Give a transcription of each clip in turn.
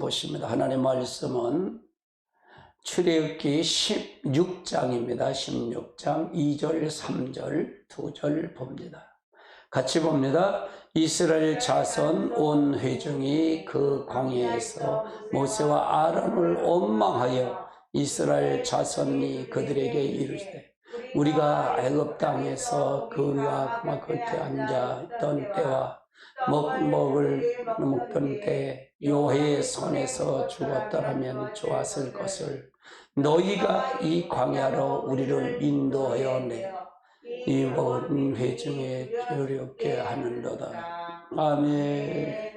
보십니다. 하나님의 말씀은 출애굽기 16장입니다. 16장 2절, 3절, 2절 봅니다. 같이 봅니다. 이스라엘 자손 온 회중이 그 광야에서 모세와 아론을 원망하여 이스라엘 자손이 그들에게 이르되 우리가 애굽 땅에서 그와 그와 곁에 앉아 있던 때와 먹던 때 여호와의 손에서 죽었더라면 좋았을 것을 너희가 이 광야로 우리를 인도하여 내 이 모든 회중에 두렵게 하는도다. 아멘.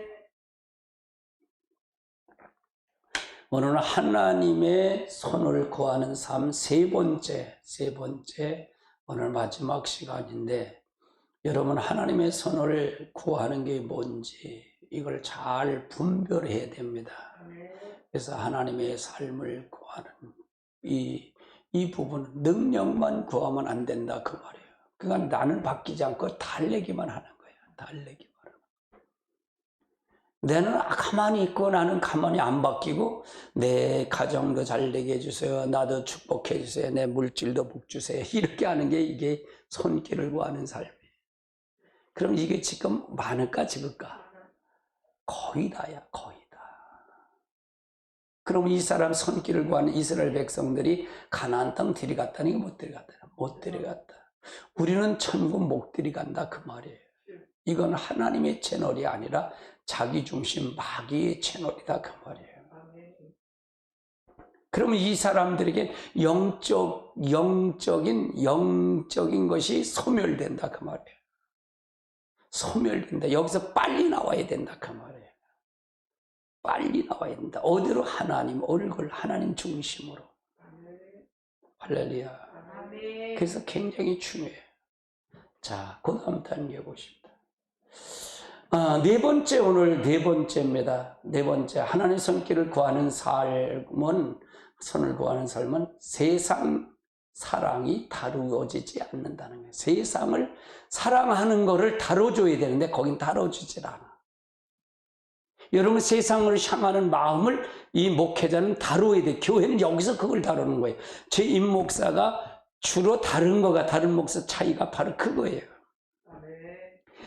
오늘은 하나님의 손을 구하는 삶 세 번째 오늘 마지막 시간인데, 여러분 하나님의 손을 구하는 게 뭔지 이걸 잘 분별해야 됩니다. 그래서 하나님의 삶을 구하는 이 부분, 능력만 구하면 안 된다 그 말이에요. 그러니까 나는 바뀌지 않고 달래기만 하는 거예요. 달래기만 하는 거예요. 내는 가만히 있고 나는 가만히 안 바뀌고, 내 가정도 잘 되게 해주세요, 나도 축복해 주세요, 내 물질도 복 주세요, 이렇게 하는 게 이게 손길을 구하는 삶이에요. 그럼 이게 지금 많을까 적을까? 거의 다야, 거의 다. 그럼 이 사람 손길을 구하는 이스라엘 백성들이 가나안 땅 들이갔다니 못 들이갔다. 못 들이갔다. 우리는 천국 못 들이간다 그 말이에요. 이건 하나님의 채널이 아니라 자기 중심 마귀의 채널이다 그 말이에요. 그러면 이 사람들에게 영적인 것이 소멸된다 그 말이에요. 소멸된다. 여기서 빨리 나와야 된다 그 말이에요. 빨리 나와야 된다. 어디로? 하나님 얼굴, 하나님 중심으로. 할렐루야. 그래서 굉장히 중요해요. 자, 그 다음 단계 보십니다. 오늘 네 번째입니다. 네 번째, 하나님의 손길을 구하는 삶은, 손을 구하는 삶은 세상 사랑이 다루어지지 않는다는 거예요. 세상을 사랑하는 거를 다뤄줘야 되는데 거긴 다뤄주질 않아. 여러분, 세상을 향하는 마음을 이 목회자는 다뤄야 돼. 교회는 여기서 그걸 다루는 거예요. 제 임목사가 주로 다른 목사 차이가 바로 그거예요.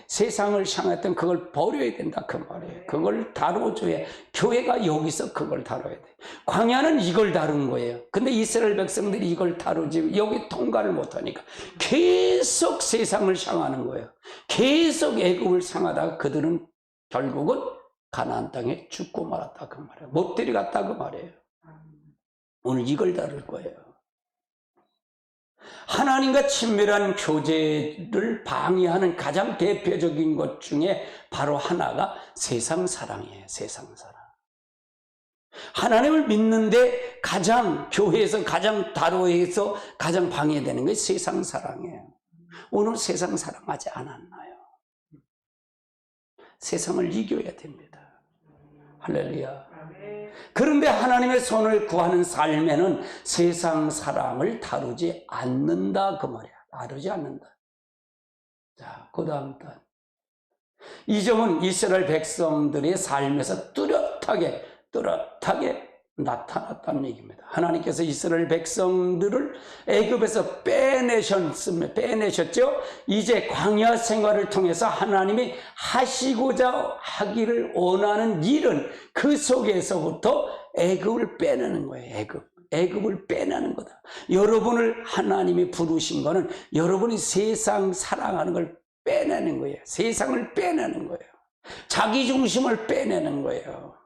세상을 향했던 그걸 버려야 된다 그 말이에요. 그걸 다뤄줘야, 교회가 여기서 그걸 다뤄야 돼. 광야는 이걸 다룬 거예요. 근데 이스라엘 백성들이 이걸 다루지 여기 통과를 못하니까 계속 세상을 향하는 거예요. 계속 애굽을 향하다가 그들은 결국은 가나안 땅에 죽고 말았다 그 말이에요. 못 데려갔다 그 말이에요. 오늘 이걸 다룰 거예요. 하나님과 친밀한 교제를 방해하는 가장 대표적인 것 중에 바로 하나가 세상 사랑이에요. 세상 사랑. 하나님을 믿는데 교회에서 가장 다루어서 가장 방해되는 게 세상 사랑이에요. 오늘 세상 사랑하지 않았나요? 세상을 이겨야 됩니다. 할렐루야. 그런데 하나님의 손을 구하는 삶에는 세상 사랑을 다루지 않는다 그 말이야. 다루지 않는다. 자, 그 다음 단. 이 점은 이스라엘 백성들의 삶에서 뚜렷하게 나타났다는 얘기입니다. 하나님께서 이스라엘 백성들을 애굽에서 빼내셨죠. 이제 광야 생활을 통해서 하나님이 하시고자 하기를 원하는 일은 그 속에서부터 애굽을 빼내는 거예요. 애굽을 빼내는 거다. 여러분을 하나님이 부르신 거는 여러분이 세상 사랑하는 걸 빼내는 거예요. 세상을 빼내는 거예요. 자기 중심을 빼내는 거예요.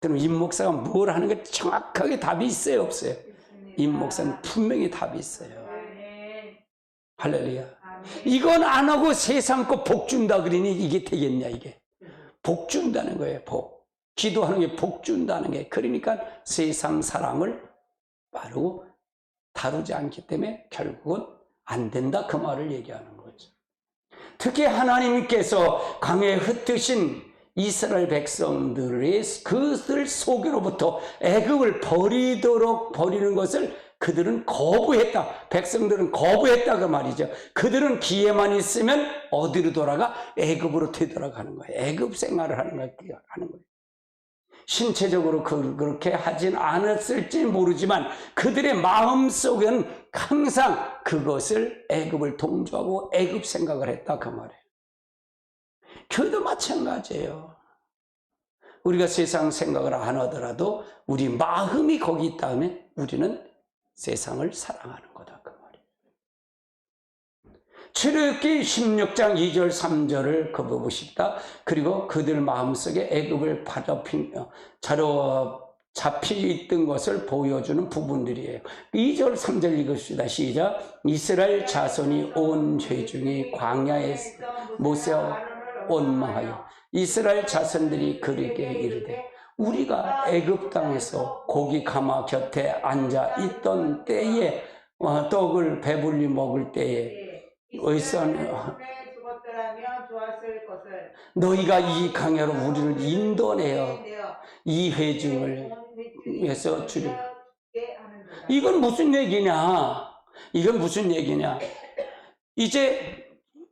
그럼 임 목사가 뭘 하는 게 정확하게 답이 있어요, 없어요? 임 목사는 분명히 답이 있어요. 할렐루야. 이건 안 하고 세상 거 복 준다 그러니 이게 되겠냐, 이게. 복 준다는 거예요, 복. 기도하는 게 복 준다는 게. 그러니까 세상 사랑을 바로 다루지 않기 때문에 결국은 안 된다 그 말을 얘기하는 거죠. 특히 하나님께서 광야에 흩으신 이스라엘 백성들의 그들 속으로부터 애굽을 버리는 것을 그들은 거부했다. 백성들은 거부했다 그 말이죠. 그들은 기회만 있으면 어디로 돌아가? 애굽으로 되돌아가는 거예요. 애굽 생활을 하는 거예요. 신체적으로 그렇게 하진 않았을지 모르지만 그들의 마음속에는 항상 그것을 애굽을 동조하고 애굽 생각을 했다 그 말이에요. 교회도 마찬가지예요. 우리가 세상 생각을 안 하더라도 우리 마음이 거기 있다면 우리는 세상을 사랑하는 거다 그 말이에요. 출애굽기 16장 2절 3절을 보십시다. 그리고 그들 마음속에 애굽을 잡히 있던 것을 보여주는 부분들이에요. 2절 3절 읽읍시다. 시작. 이스라엘 자손이 온 회중이 광야에 모세와 원망하여 이스라엘 자손들이 그에게 이르되 우리가 애굽 땅에서 고기 가마 곁에 앉아 있던 때에 떡을 배불리 먹을 때에 어디서 너희가 이 강야로 우리를 인도내어 이 회중을 위해서 주려. 이건 무슨 얘기냐? 이건 무슨 얘기냐? 이제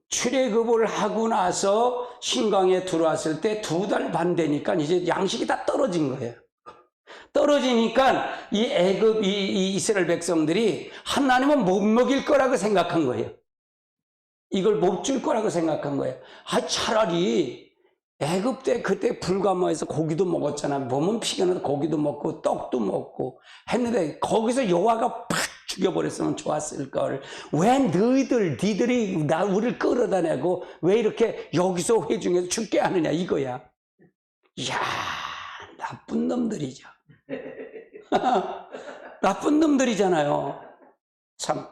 출애굽을 하고 나서 신강에 들어왔을 때 2달 반 되니까 이제 양식이 다 떨어진 거예요. 떨어지니까 이 애굽 이 이스라엘 백성들이 하나님은 못 먹일 거라고 생각한 거예요. 이걸 못 줄 거라고 생각한 거예요. 차라리 애굽 때 그때 불가마에서 고기도 먹었잖아. 몸은 피곤해서 고기도 먹고 떡도 먹고 했는데 거기서 여호와가 팍 죽여버렸으면 좋았을 걸. 왜 니들이 우리를 끌어다내고 왜 이렇게 여기서 회중에서 죽게 하느냐 이거야. 이야, 나쁜 놈들이죠. 나쁜 놈들이잖아요. 참.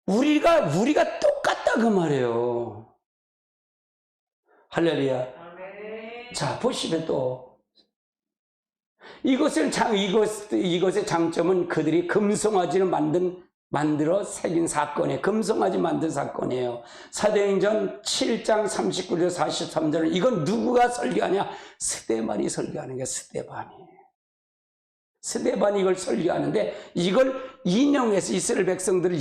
우리가 똑같다 그 말이에요. 할렐루야. 자, 보시면 또 이것의 장점은 그들이 금송아지를 만들어 새긴 사건이에요. 금송아지 만든 사건이에요. 사도행전 7장 39절 43절은 이건 누구가 설교하냐? 스데반이 설교하는 게 스데반이 이걸 설교하는데 이걸 인용해서 이스라엘 백성들을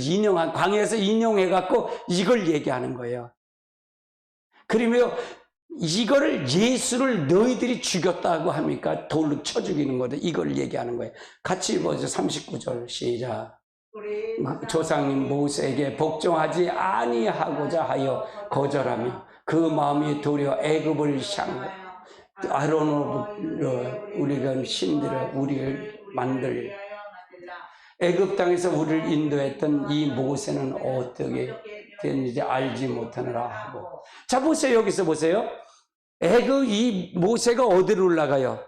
광야에서 인용해갖고 이걸 얘기하는 거예요. 그러며 이거를 예수를 너희들이 죽였다고 합니까? 돌로 쳐 죽이는 거다. 이걸 얘기하는 거예요. 같이 보죠. 39절 시작. 조상님 모세에게 복종하지 아니하고자 하여 거절하며 그 마음이 도리어 애굽을 향하여 아론으로 우리가 신들을 우리를 만들 애굽 땅에서 우리를 인도했던 이 모세는 어떻게 됐는지 알지 못하느라 하고. 자, 보세요. 여기서 보세요. 이 모세가 어디로 올라가요?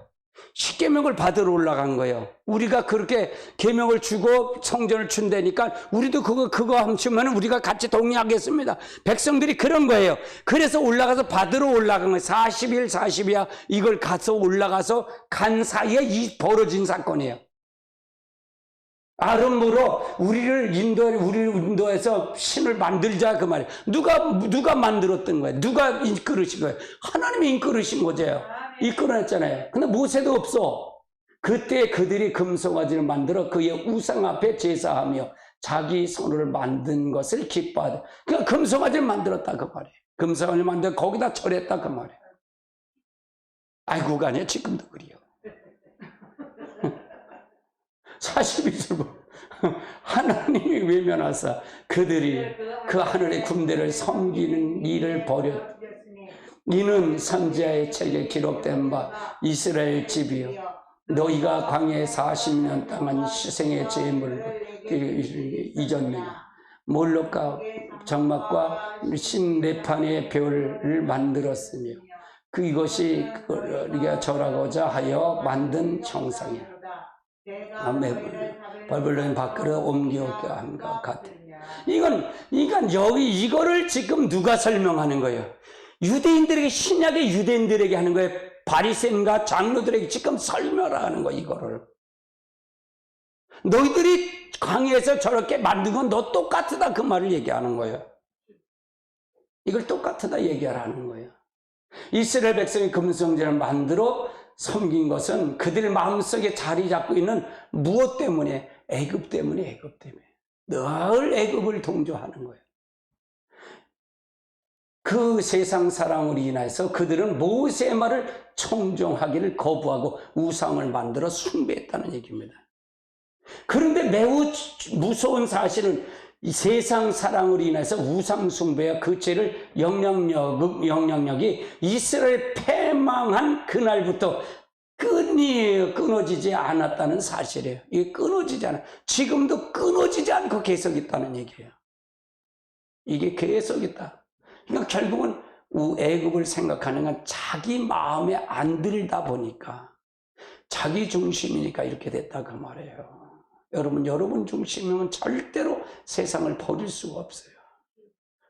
십계명을 받으러 올라간 거예요. 우리가 그렇게 계명을 주고 성전을 준다니까 우리도 그거 함치면 우리가 같이 동의하겠습니다. 백성들이 그런 거예요. 그래서 올라가서 받으러 올라간 거예요. 40일 40이야 이걸 올라가서 간 사이에 이 벌어진 사건이에요. 아론으로 우리를 인도해서 신을 만들자 그 말이에요. 누가 만들었던 거예요? 누가 이끌으신 거예요? 하나님이 이끌으신 거죠. 이끌어냈잖아요. 근데 모세도 없어. 그때 그들이 금송아지를 만들어 그의 우상 앞에 제사하며 자기 손으로 만든 것을 기뻐하다. 그러니까 금송아지를 만들었다 그 말이에요. 금송아지를 만들어 거기다 절했다 그 말이에요. 아이고가 아니야. 지금도 그래요. 42절 하나님이 외면하사 그들이 그 하늘의 군대를 섬기는 일을 버렸. 이는 선지자의 책에 기록된 바 이스라엘 집이여 너희가 광야에 40년 동안 희생의 제물을 잊었느냐. 몰록과 정막과 신레판의 별을 만들었으며 이것이 우리가 절하고자 하여 만든 형상이야. 바벨론 밖으로 옮겨오게 한 것 같아. 이거를 지금 누가 설명하는 거예요? 유대인들에게, 신약의 유대인들에게 하는 거예요. 바리새인과 장로들에게 지금 설명하는 거예요. 이거를 너희들이 광야에서 저렇게 만든 건 너 똑같다 그 말을 얘기하는 거예요. 이걸 똑같다 얘기하라는 거예요. 이스라엘 백성이 금송전을 만들어 섬긴 것은 그들 마음속에 자리 잡고 있는 무엇 때문에? 애굽 때문에. 늘 애굽을 동조하는 거예요. 그 세상 사랑으로 인해서 그들은 모세의 말을 청종하기를 거부하고 우상을 만들어 숭배했다는 얘기입니다. 그런데 매우 무서운 사실은 이 세상 사랑으로 인해서 우상 숭배와 그 죄를 영향력이 이스라엘 패망한 그날부터 끊어지지 않았다는 사실이에요. 이게 끊어지지 않아요. 지금도 끊어지지 않고 계속 있다는 얘기예요. 이게 계속 있다. 그러니까 결국은 애굽을 생각하는 건 자기 마음에 안 들다 보니까 자기 중심이니까 이렇게 됐다 그 말이에요. 여러분 중심이면 절대로 세상을 버릴 수가 없어요.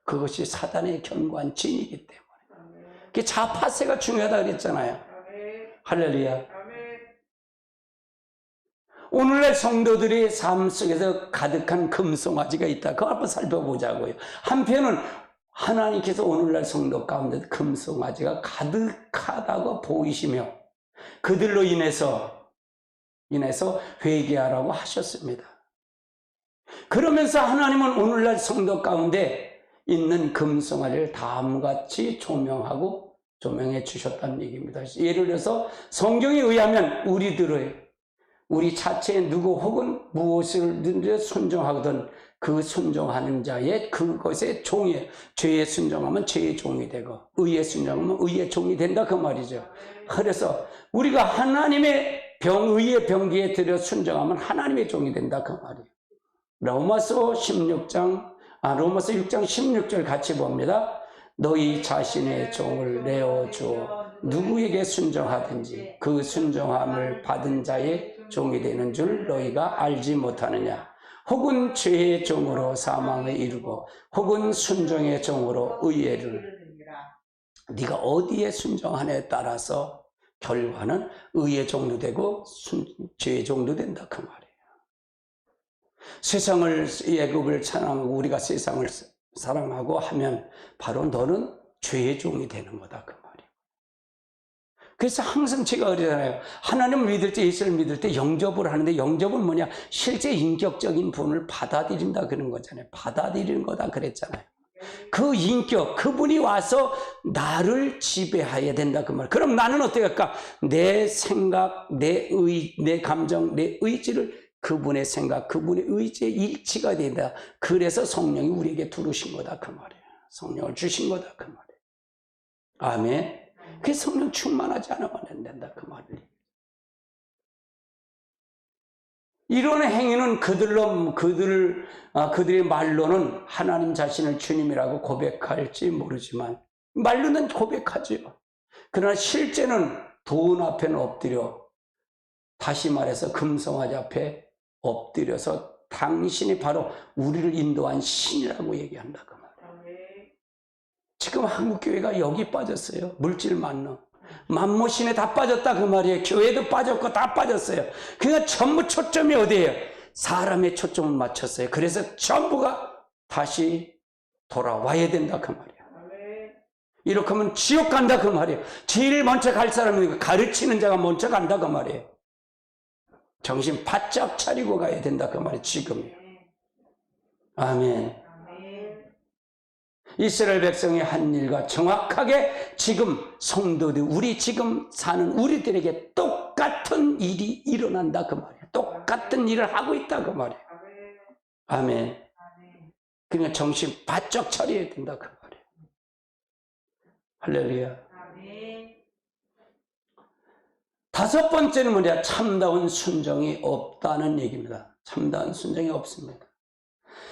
그것이 사단의 견고한 진이기 때문에. 그게 자파세가 중요하다 그랬잖아요. 할렐루야. 오늘날 성도들의 삶 속에서 가득한 금송아지가 있다. 그걸 한번 살펴보자고요. 한편은 하나님께서 오늘날 성도 가운데 금송아지가 가득하다고 보이시며 그들로 인해서 회개하라고 하셨습니다. 그러면서 하나님은 오늘날 성도 가운데 있는 금송아지를 다음같이 조명해 주셨다는 얘기입니다. 예를 들어서 성경에 의하면 우리 자체의 누구 혹은 무엇을 순종하거든 그 순종하는 자의 그것의 종이에요. 죄에 순종하면 죄의 종이 되고 의에 순종하면 의의 종이 된다 그 말이죠. 그래서 우리가 하나님의 의의 병기에 들여 순종하면 하나님의 종이 된다 그 말이에요. 로마서 6장 16절 같이 봅니다. 너희 자신의 종을 내어주어 누구에게 순종하든지 그 순종함을 받은 자의 종이 되는 줄 너희가 알지 못하느냐. 혹은 죄의 종으로 사망을 이루고 혹은 순종의 종으로 의를. 네가 어디에 순종하냐에 따라서 결과는 의의 종도 되고 죄의 종도 된다 그 말이에요. 세상을 애굽을 찬양하고 우리가 세상을 사랑하고 하면 바로 너는 죄의 종이 되는 거다 그 말이에요. 그래서 항상 제가 그러잖아요. 하나님을 믿을 때, 예수를 믿을 때 영접을 하는데 영접은 뭐냐? 실제 인격적인 분을 받아들인다 그런 거잖아요. 받아들이는 거다 그랬잖아요. 그 인격, 그분이 와서 나를 지배해야 된다 그 말. 그럼 나는 어떻게 할까? 내 생각, 내 감정, 내 의지를 그분의 생각, 그분의 의지에 일치가 된다. 그래서 성령이 우리에게 두르신 거다 그 말이에요. 성령을 주신 거다 그 말이에요. 아멘. 그 성령 충만하지 않으면 안 된다 그 말이에요. 이런 행위는 그들의 말로는 하나님 자신을 주님이라고 고백할지 모르지만 말로는 고백하죠. 그러나 실제는 돈 앞에는 엎드려, 다시 말해서 금송아지 앞에 엎드려서 당신이 바로 우리를 인도한 신이라고 얘기한다 그 말이에요. 지금 한국교회가 여기 빠졌어요. 물질 만능. 만모신에 다 빠졌다 그 말이에요. 교회도 빠졌고 다 빠졌어요. 그러니까 전부 초점이 어디예요? 사람의 초점을 맞췄어요. 그래서 전부가 다시 돌아와야 된다 그 말이에요. 이렇게 하면 지옥 간다 그 말이에요. 제일 먼저 갈 사람은 가르치는 자가 먼저 간다 그 말이에요. 정신 바짝 차리고 가야 된다 그 말이에요. 지금이요. 아멘. 이스라엘 백성이 한 일과 정확하게 지금 성도들, 우리 지금 사는 우리들에게 똑같은 일이 일어난다 그 말이에요. 똑같은 일을 하고 있다 그 말이에요. 아멘. 그러니까 정신 바짝 차려야 된다 그 말이에요. 할렐루야. 다섯 번째는 뭐냐? 참다운 순종이 없다는 얘기입니다. 참다운 순종이 없습니다.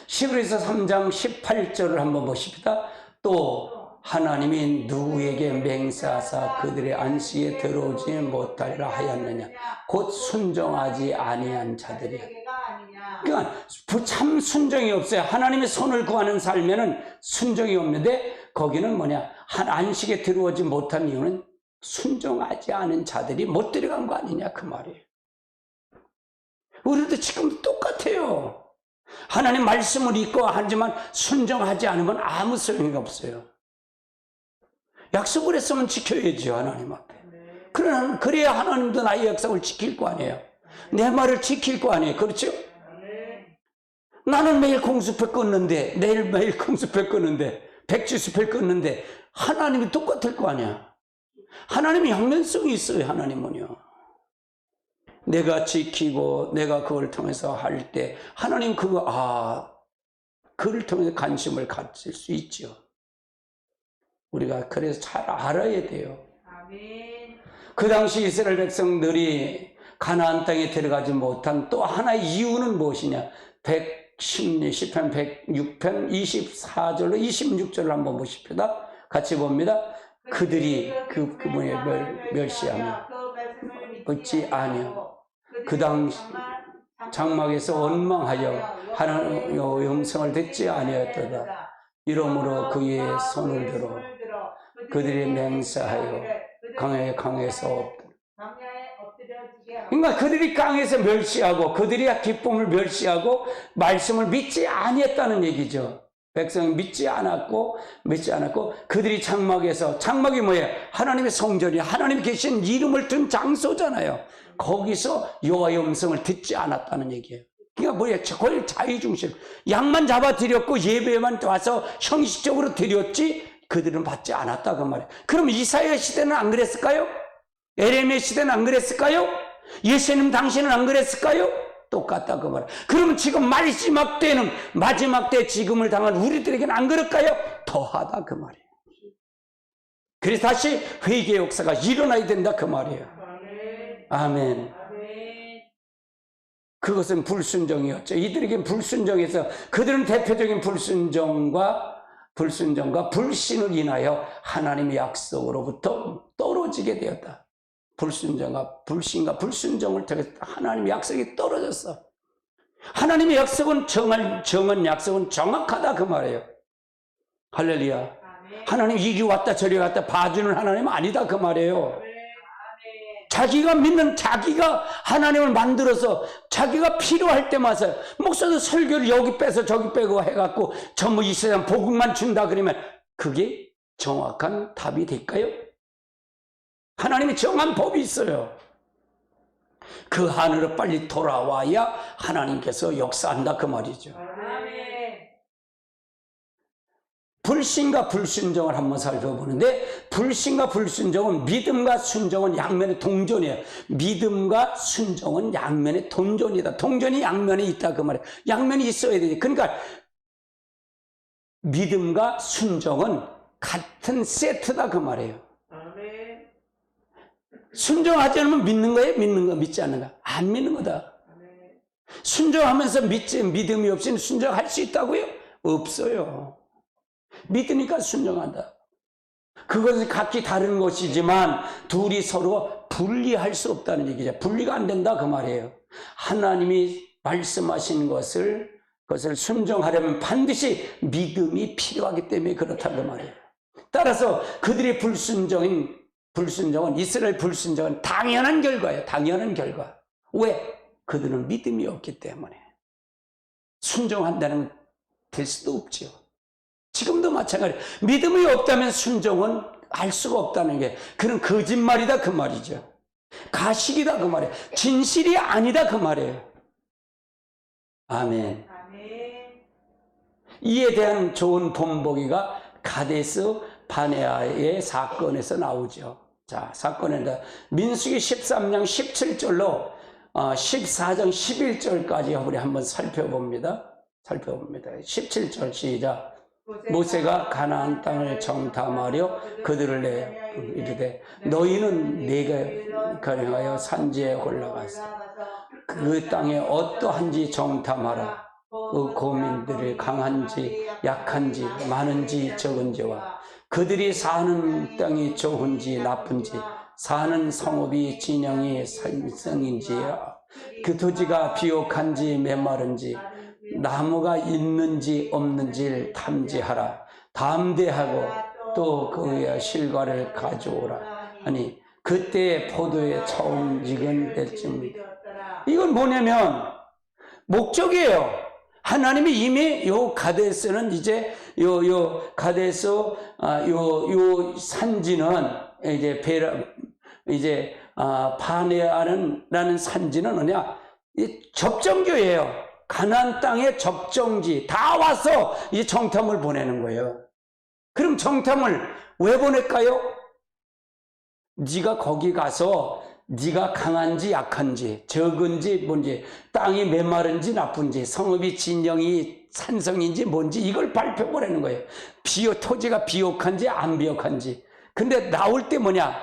히브리서 3장 18절을 한번 보십시다. 또 하나님이 누구에게 맹세하사 그들의 안식에 들어오지 못하리라 하였느냐. 곧 순종하지 아니한 자들이야. 그러니까 참 순종이 없어요. 하나님의 손을 구하는 삶에는 순종이 없는데 거기는 뭐냐? 안식에 들어오지 못한 이유는 순종하지 않은 자들이 못 들어간 거 아니냐 그 말이에요. 우리도 지금도 똑같아요. 하나님 말씀을 읽고 하지만 순종하지 않으면 아무 소용이 없어요. 약속을 했으면 지켜야죠 하나님 앞에. 그래야 하나님도 나의 약속을 지킬 거 아니에요. 내 말을 지킬 거 아니에요. 그렇죠? 나는 매일 공수표 끊는데, 매일 공수표 끊는데, 백지수표 끊는데 하나님이 똑같을 거 아니야. 하나님이 형면성이 있어요. 하나님은요. 내가 지키고 내가 그걸 통해서 할 때 하나님 그걸 통해서 관심을 가질 수 있죠. 우리가 그래서 잘 알아야 돼요. 아멘. 그 당시 이스라엘 백성들이 가나안 땅에 들어가지 못한 또 하나의 이유는 무엇이냐? 116편 106편 24절로 26절을 한번 보십시다. 같이 봅니다. 그들이 그분을 멸시하며 어찌 아니요 그 당시 장막에서 원망하여 하나님의 음성을 듣지 아니하였도다. 이러므로 그의 손을 들어 그들이 맹세하여 강에서 엎드려. 그러니까 그들이 강에서 멸시하고 그들이 기쁨을 멸시하고 말씀을 믿지 아니했다는 얘기죠. 백성이 믿지 않았고 그들이 장막이 뭐예요? 하나님의 성전이 하나님이 계신 이름을 둔 장소잖아요. 거기서 여호와의 음성을 듣지 않았다는 얘기예요. 그러니까 뭐예요? 거의 자유중심. 양만 잡아 드렸고 예배만 와서 형식적으로 드렸지 그들은 받지 않았다 그 말이에요. 그럼 이사야 시대는 안 그랬을까요? 에레미야 시대는 안 그랬을까요? 예수님 당신은 안 그랬을까요? 똑같다 그 말이에요. 그럼 지금 마지막 때 지금을 당한 우리들에게는 안 그럴까요? 더하다 그 말이에요. 그래서 다시 회개의 역사가 일어나야 된다 그 말이에요. 아멘. 그것은 불순종이었죠. 이들에겐 불순종에서 그들은 대표적인 불순종과 불신을 인하여 하나님의 약속으로부터 떨어지게 되었다. 불신과 불순종을 통해서 하나님의 약속이 떨어졌어. 하나님의 약속은 정한 약속은 정확하다 그 말이에요. 할렐루야. 하나님 이리 왔다 저리 갔다 봐주는 하나님은 아니다 그 말이에요. 자기가 하나님을 만들어서 자기가 필요할 때마다 목사도 설교를 여기 빼서 저기 빼고 해갖고 전부 이 세상 복음만 준다 그러면 그게 정확한 답이 될까요? 하나님이 정한 법이 있어요. 그 하늘로 빨리 돌아와야 하나님께서 역사한다 그 말이죠. 불신과 불순종을 한번 살펴보는데 불신과 불순종은 믿음과 순종은 양면의 동전이에요. 믿음과 순종은 양면의 동전이다. 동전이 양면에 있다 그 말이에요. 양면이 있어야 되지. 그러니까 믿음과 순종은 같은 세트다 그 말이에요. 순종하지 않으면 믿는 거예요? 믿지 않는가? 안 믿는 거다. 순종하면서 믿음이 없이는 순종할 수 있다고요? 없어요. 믿으니까 순종한다. 그것은 각기 다른 것이지만 둘이 서로 분리할 수 없다는 얘기죠. 분리가 안 된다 그 말이에요. 하나님이 말씀하신 그것을 순종하려면 반드시 믿음이 필요하기 때문에 그렇다 그 말이에요. 따라서 그들의 불순종은 이스라엘 불순종은 당연한 결과예요. 당연한 결과. 왜? 그들은 믿음이 없기 때문에. 순종한다는 될 수도 없지요. 지금도 마찬가지예요. 믿음이 없다면 순종은 할 수가 없다는 게 그런 거짓말이다 그 말이죠. 가식이다 그 말이에요. 진실이 아니다 그 말이에요. 아멘. 이에 대한 좋은 본보기가 가데스 바네아의 사건에서 나오죠. 자, 사건에다 민수기 13장 17절로 14장 11절까지 우리 한번 살펴봅니다. 17절 시작. 모세가 가나안 땅을 정탐하려 그들을 이르되 너희는 내게 가령하여 산지에 올라가서 그 땅에 어떠한지 정탐하라. 그 고민들이 강한지 약한지 많은지 적은지와 그들이 사는 땅이 좋은지 나쁜지 사는 성읍이 진영이 산성인지 그 토지가 비옥한지 메마른지 나무가 있는지 없는지를 탐지하라. 담대하고 또 그의 실과를 가져오라. 아니 그때 포도의 처음 익은 때쯤이다. 이건 뭐냐면 목적이에요. 하나님이 이미 요 가데스는 이제 요 산지는 이제 바네아라는 산지는 뭐냐? 접정교예요. 가나안 땅의 접정지 다 와서 이 정탐을 보내는 거예요. 그럼 정탐을 왜 보낼까요? 네가 거기 가서 네가 강한지 약한지 적은지 뭔지 땅이 메마른지 나쁜지 성읍이 진영이 산성인지 뭔지 이걸 발표보내는 거예요. 토지가 비옥한지 안 비옥한지. 근데 나올 때 뭐냐?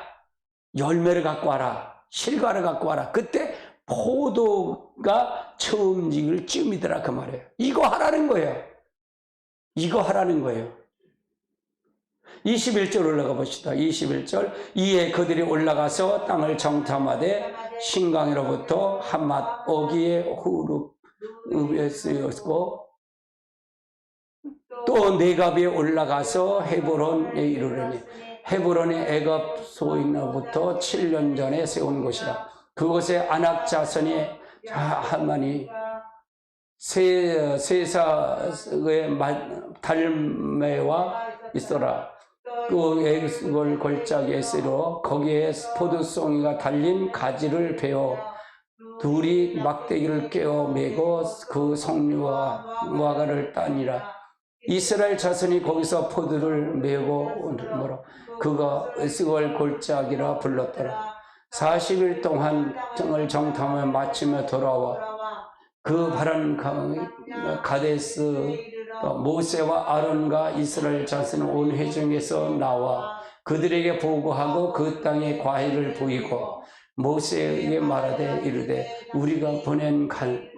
열매를 갖고 와라. 실과를 갖고 와라. 그때 포도가 처음 익을 쯤이더라 그 말이에요. 이거 하라는 거예요. 이거 하라는 거예요. 21절 올라가 봅시다. 21절. 이에 그들이 올라가서 땅을 정탐하되 신강에로부터 한맛 어기에 후룩에 쓰였고 또 네갑에 올라가서 헤브론에 이르르니 헤브론이 애굽 소인으로부터 7년 전에 세운 곳이라. 그곳에 아낙 자손이 하만이 세사의 달매와 있어라. 그 에스골 골짜기에 쓰러 거기에 포도송이가 달린 가지를 베어 둘이 막대기를 깨어 메고 그 석류와 무화과를 따니라. 이스라엘 자손이 거기서 포도를 메고 오므로 그가 에스골 골짜기라 불렀더라. 40일 동안 정을 정탐을 마치며 돌아와 그 바란 가데스 모세와 아론과 이스라엘 자손 온 회중에서 나와 그들에게 보고하고 그 땅에 과일을 보이고 모세에게 말하되 이르되 우리가 보낸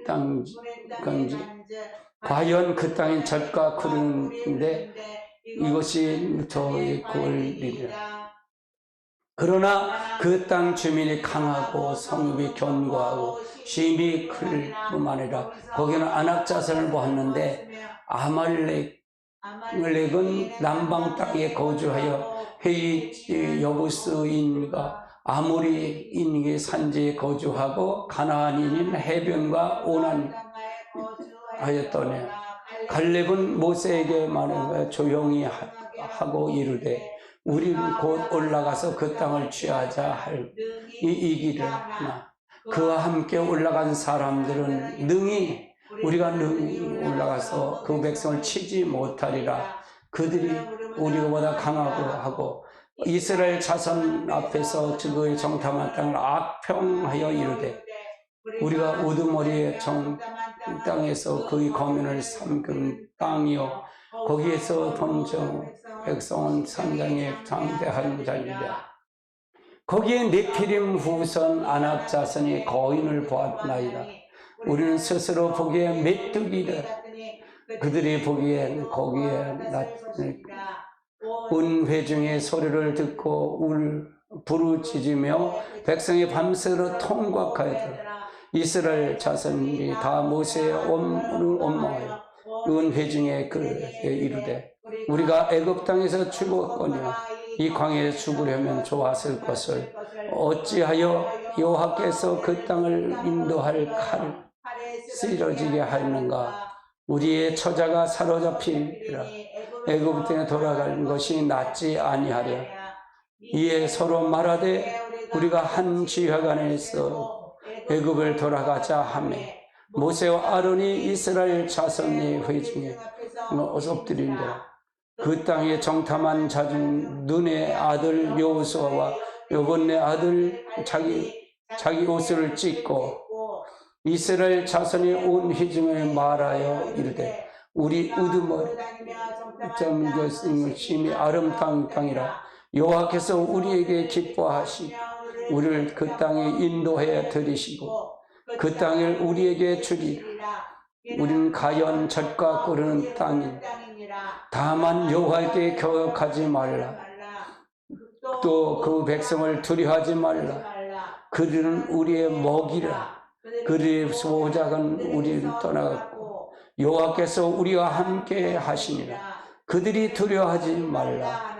땅인지 과연 그 땅인 젖과 푸른데 이것이 저의 꼴이니라. 그러나 그 땅 주민이 강하고 성읍이 견고하고 심히 클 뿐만 아니라 거기는 아낙 자손을 보았는데 아말렉은 남방 땅에 거주하여 헤이 여부스인과 아모리인의 산지에 거주하고 가나안인인 해변과 오난하였더니 갈렙은 모세에게 말하여 조용히 하고 이르되 우리는 곧 올라가서 그 땅을 취하자 할 이 길을 하나 그와 함께 올라간 사람들은 우리가 능히 올라가서 그 백성을 치지 못하리라. 그들이 우리보다 강하고 하고 이스라엘 자손 앞에서 그의 정탐한 땅을 악평하여 이르되 우리가 우두머리의 땅에서 그의 거민을 삼근 땅이요 거기에서 본정 백성은 산장에 상대한 자이라. 거기에 네피림 후손 아낙 자손이 거인을 보았나이다. 우리는 스스로 보기에 메뚜기다. 그들이 보기엔 거기에 온 회중의 소리를 듣고 부르짖으며 백성이 밤새로 통곡하였더라. 이스라엘 자손이 다 모세의 엄문을 원망하여 온 회중에 이르되 우리가 애굽 땅에서 죽었거니와 이 광야에 죽으려면 좋았을 것을 어찌하여 여호와께서 그 땅을 인도할 칼 쓰러지게 하였는가. 우리의 처자가 사로잡히리라. 애굽 땅에 돌아가는 것이 낫지 아니하랴. 이에 서로 말하되 우리가 한 지휘관에서 애굽을 돌아가자 하며 모세와 아론이 이스라엘 자손의 회중에 엎드린다. 그 땅에 정탐한 자 중 눈의 아들 여호수아와 여분의 아들 자기 옷을 찢고 이스라엘 자손이 온 회중에 말하여 이르되 우리 우두머리 심히 아름다운 땅이라. 여호와께서 우리에게 기뻐하시 우리를 그 땅에 인도해 들이시고 그 땅을 우리에게 주리라. 우리는 가연 젖과 끓는 땅이라. 다만 여호와께 교역하지 말라. 또 그 백성을 두려워하지 말라. 그들은 우리의 먹이라. 그들의 소작은 우리를 떠나갔고 여호와께서 우리와 함께 하시니라. 그들이 두려워하지 말라.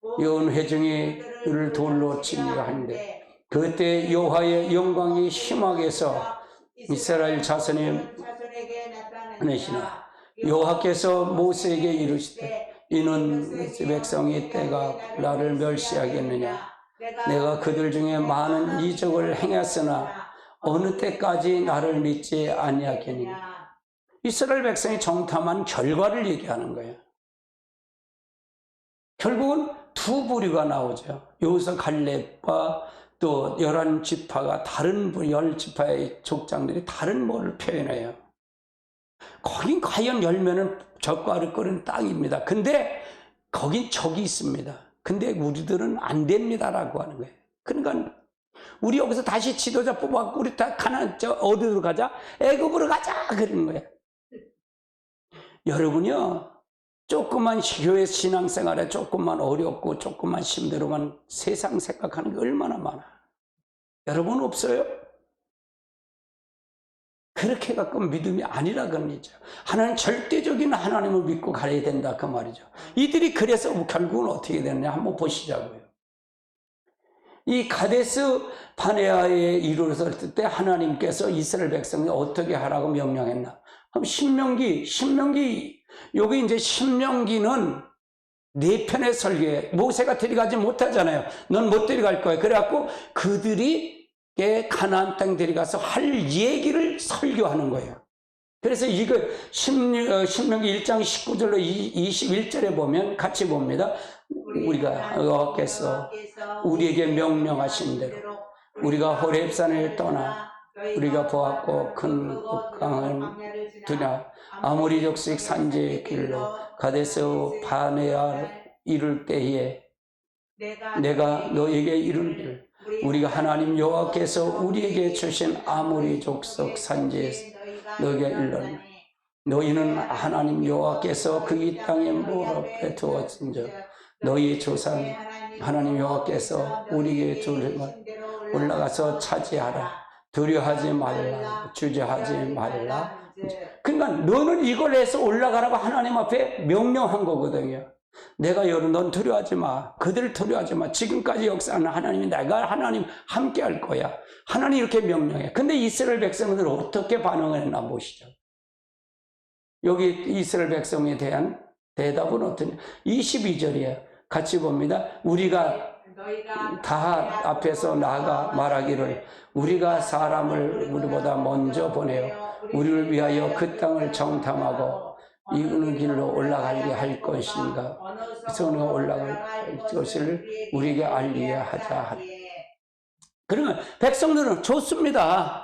온 회중이 그를 돌로 치려 하는데 그때 여호와의 영광이 힘하게서 이스라엘 자손에 나타내시나. 여호와께서 모세에게 이르시되 이는 백성의 때가 나를 멸시하겠느냐. 내가 그들 중에 많은 이적을 행했으나 어느 때까지 나를 믿지 아니하겠느냐. 이스라엘 백성이 정탐한 결과를 얘기하는 거예요. 결국은 두 부류가 나오죠. 여기서 갈렙과 또 11지파가 다른 10지파의 족장들이 다른 뭐를 표현해요. 거긴 과연 열매는 젖과를 끓는 땅입니다. 근데 거긴 적이 있습니다. 근데 우리들은 안 됩니다라고 하는 거예요. 그러니까 우리 여기서 다시 지도자 뽑아갖고 우리 다 어디로 가자? 애굽으로 가자 그러는 거예요. 여러분이요, 조금만 교회 신앙생활에 조금만 어렵고 조금만 힘들어만 세상 생각하는 게 얼마나 많아. 여러분 없어요? 그렇게 갖고 믿음이 아니라 그러죠. 하나님 절대적인 하나님을 믿고 가야 된다 그 말이죠. 이들이 그래서 결국은 어떻게 되느냐 한번 보시자고요. 이 가데스 바네아에 이르렀을 때 하나님께서 이스라엘 백성이 어떻게 하라고 명령했나? 그럼 신명기 여기 이제 신명기는 네 편의 설교에 모세가 데려가지 못하잖아요. 넌 못 데려갈 거야. 그래갖고 그들이 가나안 땅 데려가서 할 얘기를 설교하는 거예요. 그래서 이거 신명기 1장 19절로 21절에 보면 같이 봅니다. 우리가 여호와께서 우리에게 명령하신 대로 우리가 호렙산을 떠나 우리가 보았고 큰 강을 두냐 아모리 족속 산지의 길로 가데스 바네아 이를 때에 내가 너에게 이르기를 우리가 하나님 여호와께서 우리에게 주신 아모리 족속 산지에서 너에게 이르노니 너희는 하나님 여호와께서 그 이 땅에 무릎에 두었은즉 너희 조상 하나님 여호와께서 우리에게 주를 올라가서 차지하라. 두려워하지 말라. 주저하지 말라. 그러니까 너는 이걸 해서 올라가라고 하나님 앞에 명령한 거거든요. 내가 여러분 넌 두려워하지 마. 그들 두려워하지 마. 지금까지 역사하는 하나님이 내가 하나님 함께 할 거야. 하나님 이렇게 명령해. 근데 이스라엘 백성들 어떻게 반응을 했나 보시죠. 여기 이스라엘 백성에 대한 대답은 어떠냐. 22절이에요. 같이 봅니다. 우리가 다 앞에서 나아가 말하기를 우리가 사람을 우리보다 먼저 보내어 우리를 위하여 그 땅을 정탐하고 이끄는 길로 올라가게 할 것인가. 그래서 우리가 올라갈 것을 우리에게 알리게 하자. 그러면 백성들은 좋습니다.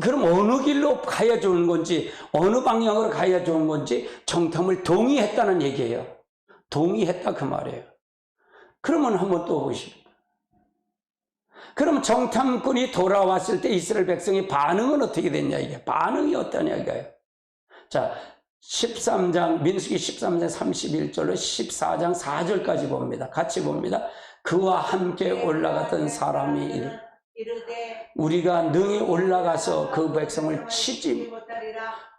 그럼 어느 길로 가야 좋은 건지 어느 방향으로 가야 좋은 건지 정탐을 동의했다는 얘기예요. 동의했다 그 말이에요. 그러면 한번 또 보십시오. 그럼 정탐꾼이 돌아왔을 때 이스라엘 백성의 반응은 어떻게 됐냐 이게 반응이 어떠냐 이거예요. 자 13장 민수기 13장 31절로 14장 4절까지 봅니다. 같이 봅니다. 그와 함께 올라갔던 사람이 우리가 능히 올라가서 그 백성을 치지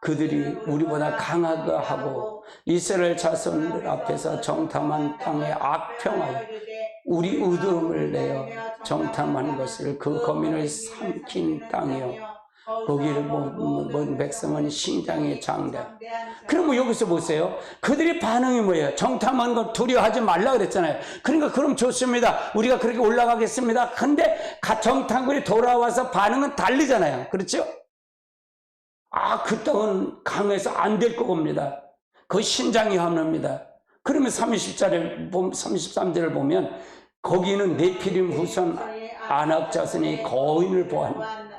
그들이 우리보다 강하게 하고 이스라엘 자손들 앞에서 정탐한 땅에 악평하여 우리 의도를 내어 정탐한 것을 그 거민을 삼킨 땅이요 거기를 본 백성은 신장이 장대. 그러면 여기서 보세요. 그들의 반응이 뭐예요? 정탐한 걸 두려워하지 말라 그랬잖아요. 그러니까 그럼 좋습니다. 우리가 그렇게 올라가겠습니다. 근데 정탐꾼이 돌아와서 반응은 다르잖아요. 그렇죠? 그 땅은 강해서 안 될 겁니다. 그 신장이 합납니다. 그러면 33절을 보면 거기는 네피림 후손 아낙 자손이 거인을 보았다.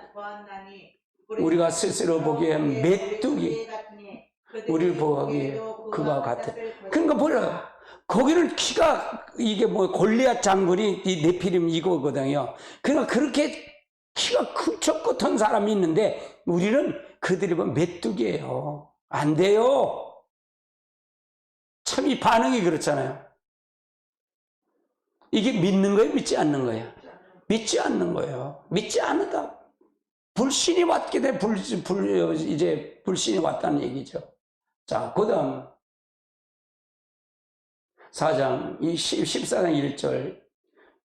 우리가 스스로 보기에 메뚜기 우리를 보기에 그가 같아. 그러니까 뭐라 거기는 키가 이게 뭐 골리앗 장군이 이 네피림 이거거든요. 그러니까 그렇게 키가 크고 사람이 있는데 우리는 그들이 보면 메뚜기예요. 안 돼요. 참 이 반응이 그렇잖아요. 이게 믿는 거예요? 믿지 않는 거예요? 믿지 않는 거예요. 믿지 않는다. 불신이 왔게 돼. 이제 불신이 왔다는 얘기죠. 자, 그 다음 4장 14장 1절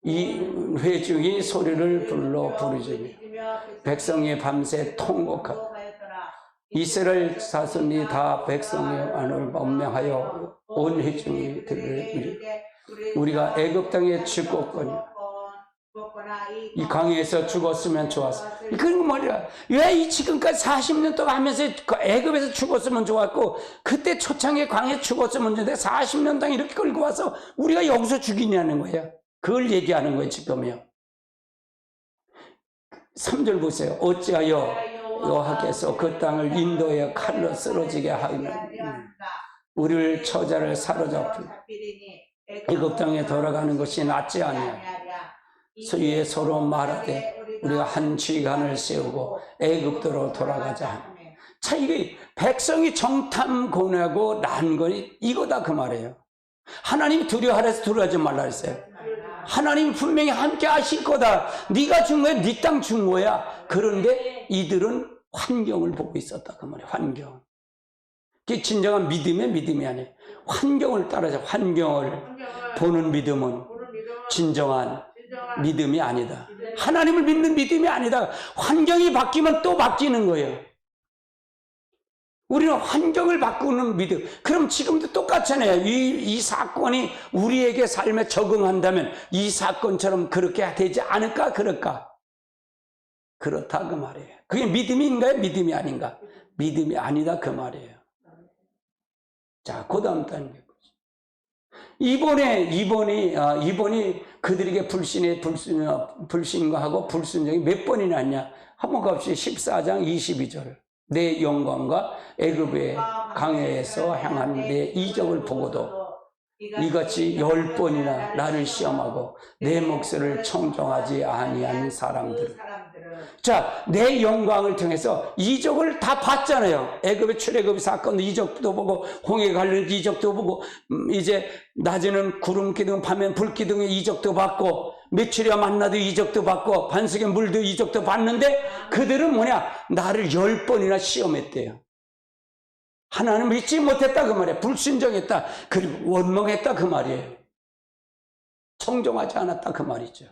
이 회중이 소리를 불러 부르짖으며 백성이 밤새 통곡하고 이스라엘 자손이 다 백성의 안을 범명하여 온 회중이 들으리니 우리가 애굽 땅에 주권하여 이 광야에서 죽었으면 좋았어. 그건 뭐야? 왜 이 지금까지 40년 동안 하면서 애굽에서 죽었으면 좋았고 그때 초창기에 광야에 죽었으면 좋은데 40년 동안 이렇게 끌고 와서 우리가 여기서 죽이냐는 거야. 그걸 얘기하는 거예요 지금요. 3절 보세요. 어찌하여 여호와께서 그 땅을 인도에 칼로 쓰러지게 하면 우리를 처자를 사로잡고 애굽 땅에 돌아가는 것이 낫지 아니하냐. 소위에 서로 말하되 우리가 한 지간을 세우고 애굽도로 돌아가자. 자, 이게 백성이 정탐 고뇌하고 난 거니 이거다 그 말이에요. 하나님 두려워하라 해서 두려워하지 말라 했어요. 하나님 분명히 함께 하실 거다. 네가 준 거야, 네 땅 준 거야. 그런데 이들은 환경을 보고 있었다 그 말이에요. 환경. 그게 진정한 믿음이 아니에요. 환경을 따라서 환경을 보는 믿음은 진정한 믿음이 아니다. 하나님을 믿는 믿음이 아니다. 환경이 바뀌면 또 바뀌는 거예요. 우리는 환경을 바꾸는 믿음. 그럼 지금도 똑같잖아요. 이 사건이 우리에게 삶에 적응한다면 이 사건처럼 그렇게 되지 않을까 그럴까? 그렇다 그 말이에요. 그게 믿음인가요? 믿음이 아닌가? 믿음이 아니다 그 말이에요. 자, 그 다음 단계. 이번이 그들에게 불신과 하고 불순종이 몇 번이나 했냐? 한번 갑시다. 14장 22절. 내 영광과 애굽의 광야에서 향한 내 이적을 보고도 이같이 10번이나 나를 시험하고 내 목소리를 청종하지 아니한 사람들. 자, 내 영광을 통해서 이적을 다 봤잖아요. 애굽의 출애굽 사건도 이적도 보고 홍해 갈릴 이적도 보고 이제 낮에는 구름 기둥 밤엔 불 기둥의 이적도 봤고 며칠이야 만나도 이적도 봤고 반석의 물도 이적도 봤는데 그들은 뭐냐? 나를 10번이나 시험했대요. 하나님을 믿지 못했다 그 말이에요. 불순종했다. 그리고 원망했다 그 말이에요. 청종하지 않았다 그 말이죠.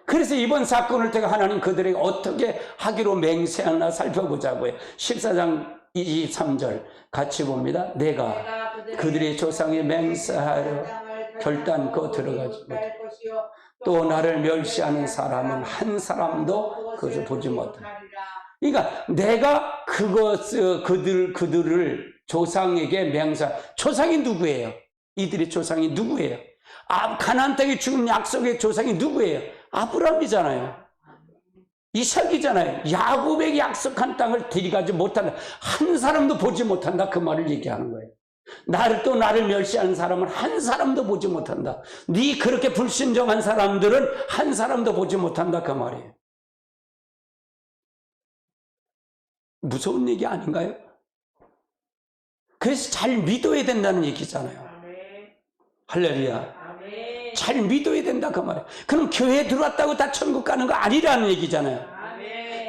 그래서 이번 사건을 통해 하나님 그들에게 어떻게 하기로 맹세하나 살펴보자고요. 14장 23절 같이 봅니다. 내가 그들의 조상에 맹세하여 결단코 들어가지 못해 또 나를 멸시하는 사람은 한 사람도 그것을 보지 못한다. 그러니까 내가 그들을 조상에게 조상이 누구예요? 이들의 조상이 누구예요? 가나안 땅에 죽은 약속의 조상이 누구예요? 아브라함이잖아요. 이삭이잖아요. 야곱에게 약속한 땅을 들이가지 못한다. 한 사람도 보지 못한다. 그 말을 얘기하는 거예요. 나를 멸시하는 사람은 한 사람도 보지 못한다. 네 그렇게 불신정한 사람들은 한 사람도 보지 못한다. 그 말이에요. 무서운 얘기 아닌가요? 그래서 잘 믿어야 된다는 얘기잖아요. 할렐루야. 잘 믿어야 된다 그 말이에요. 그럼 교회에 들어왔다고 다 천국 가는 거 아니라는 얘기잖아요.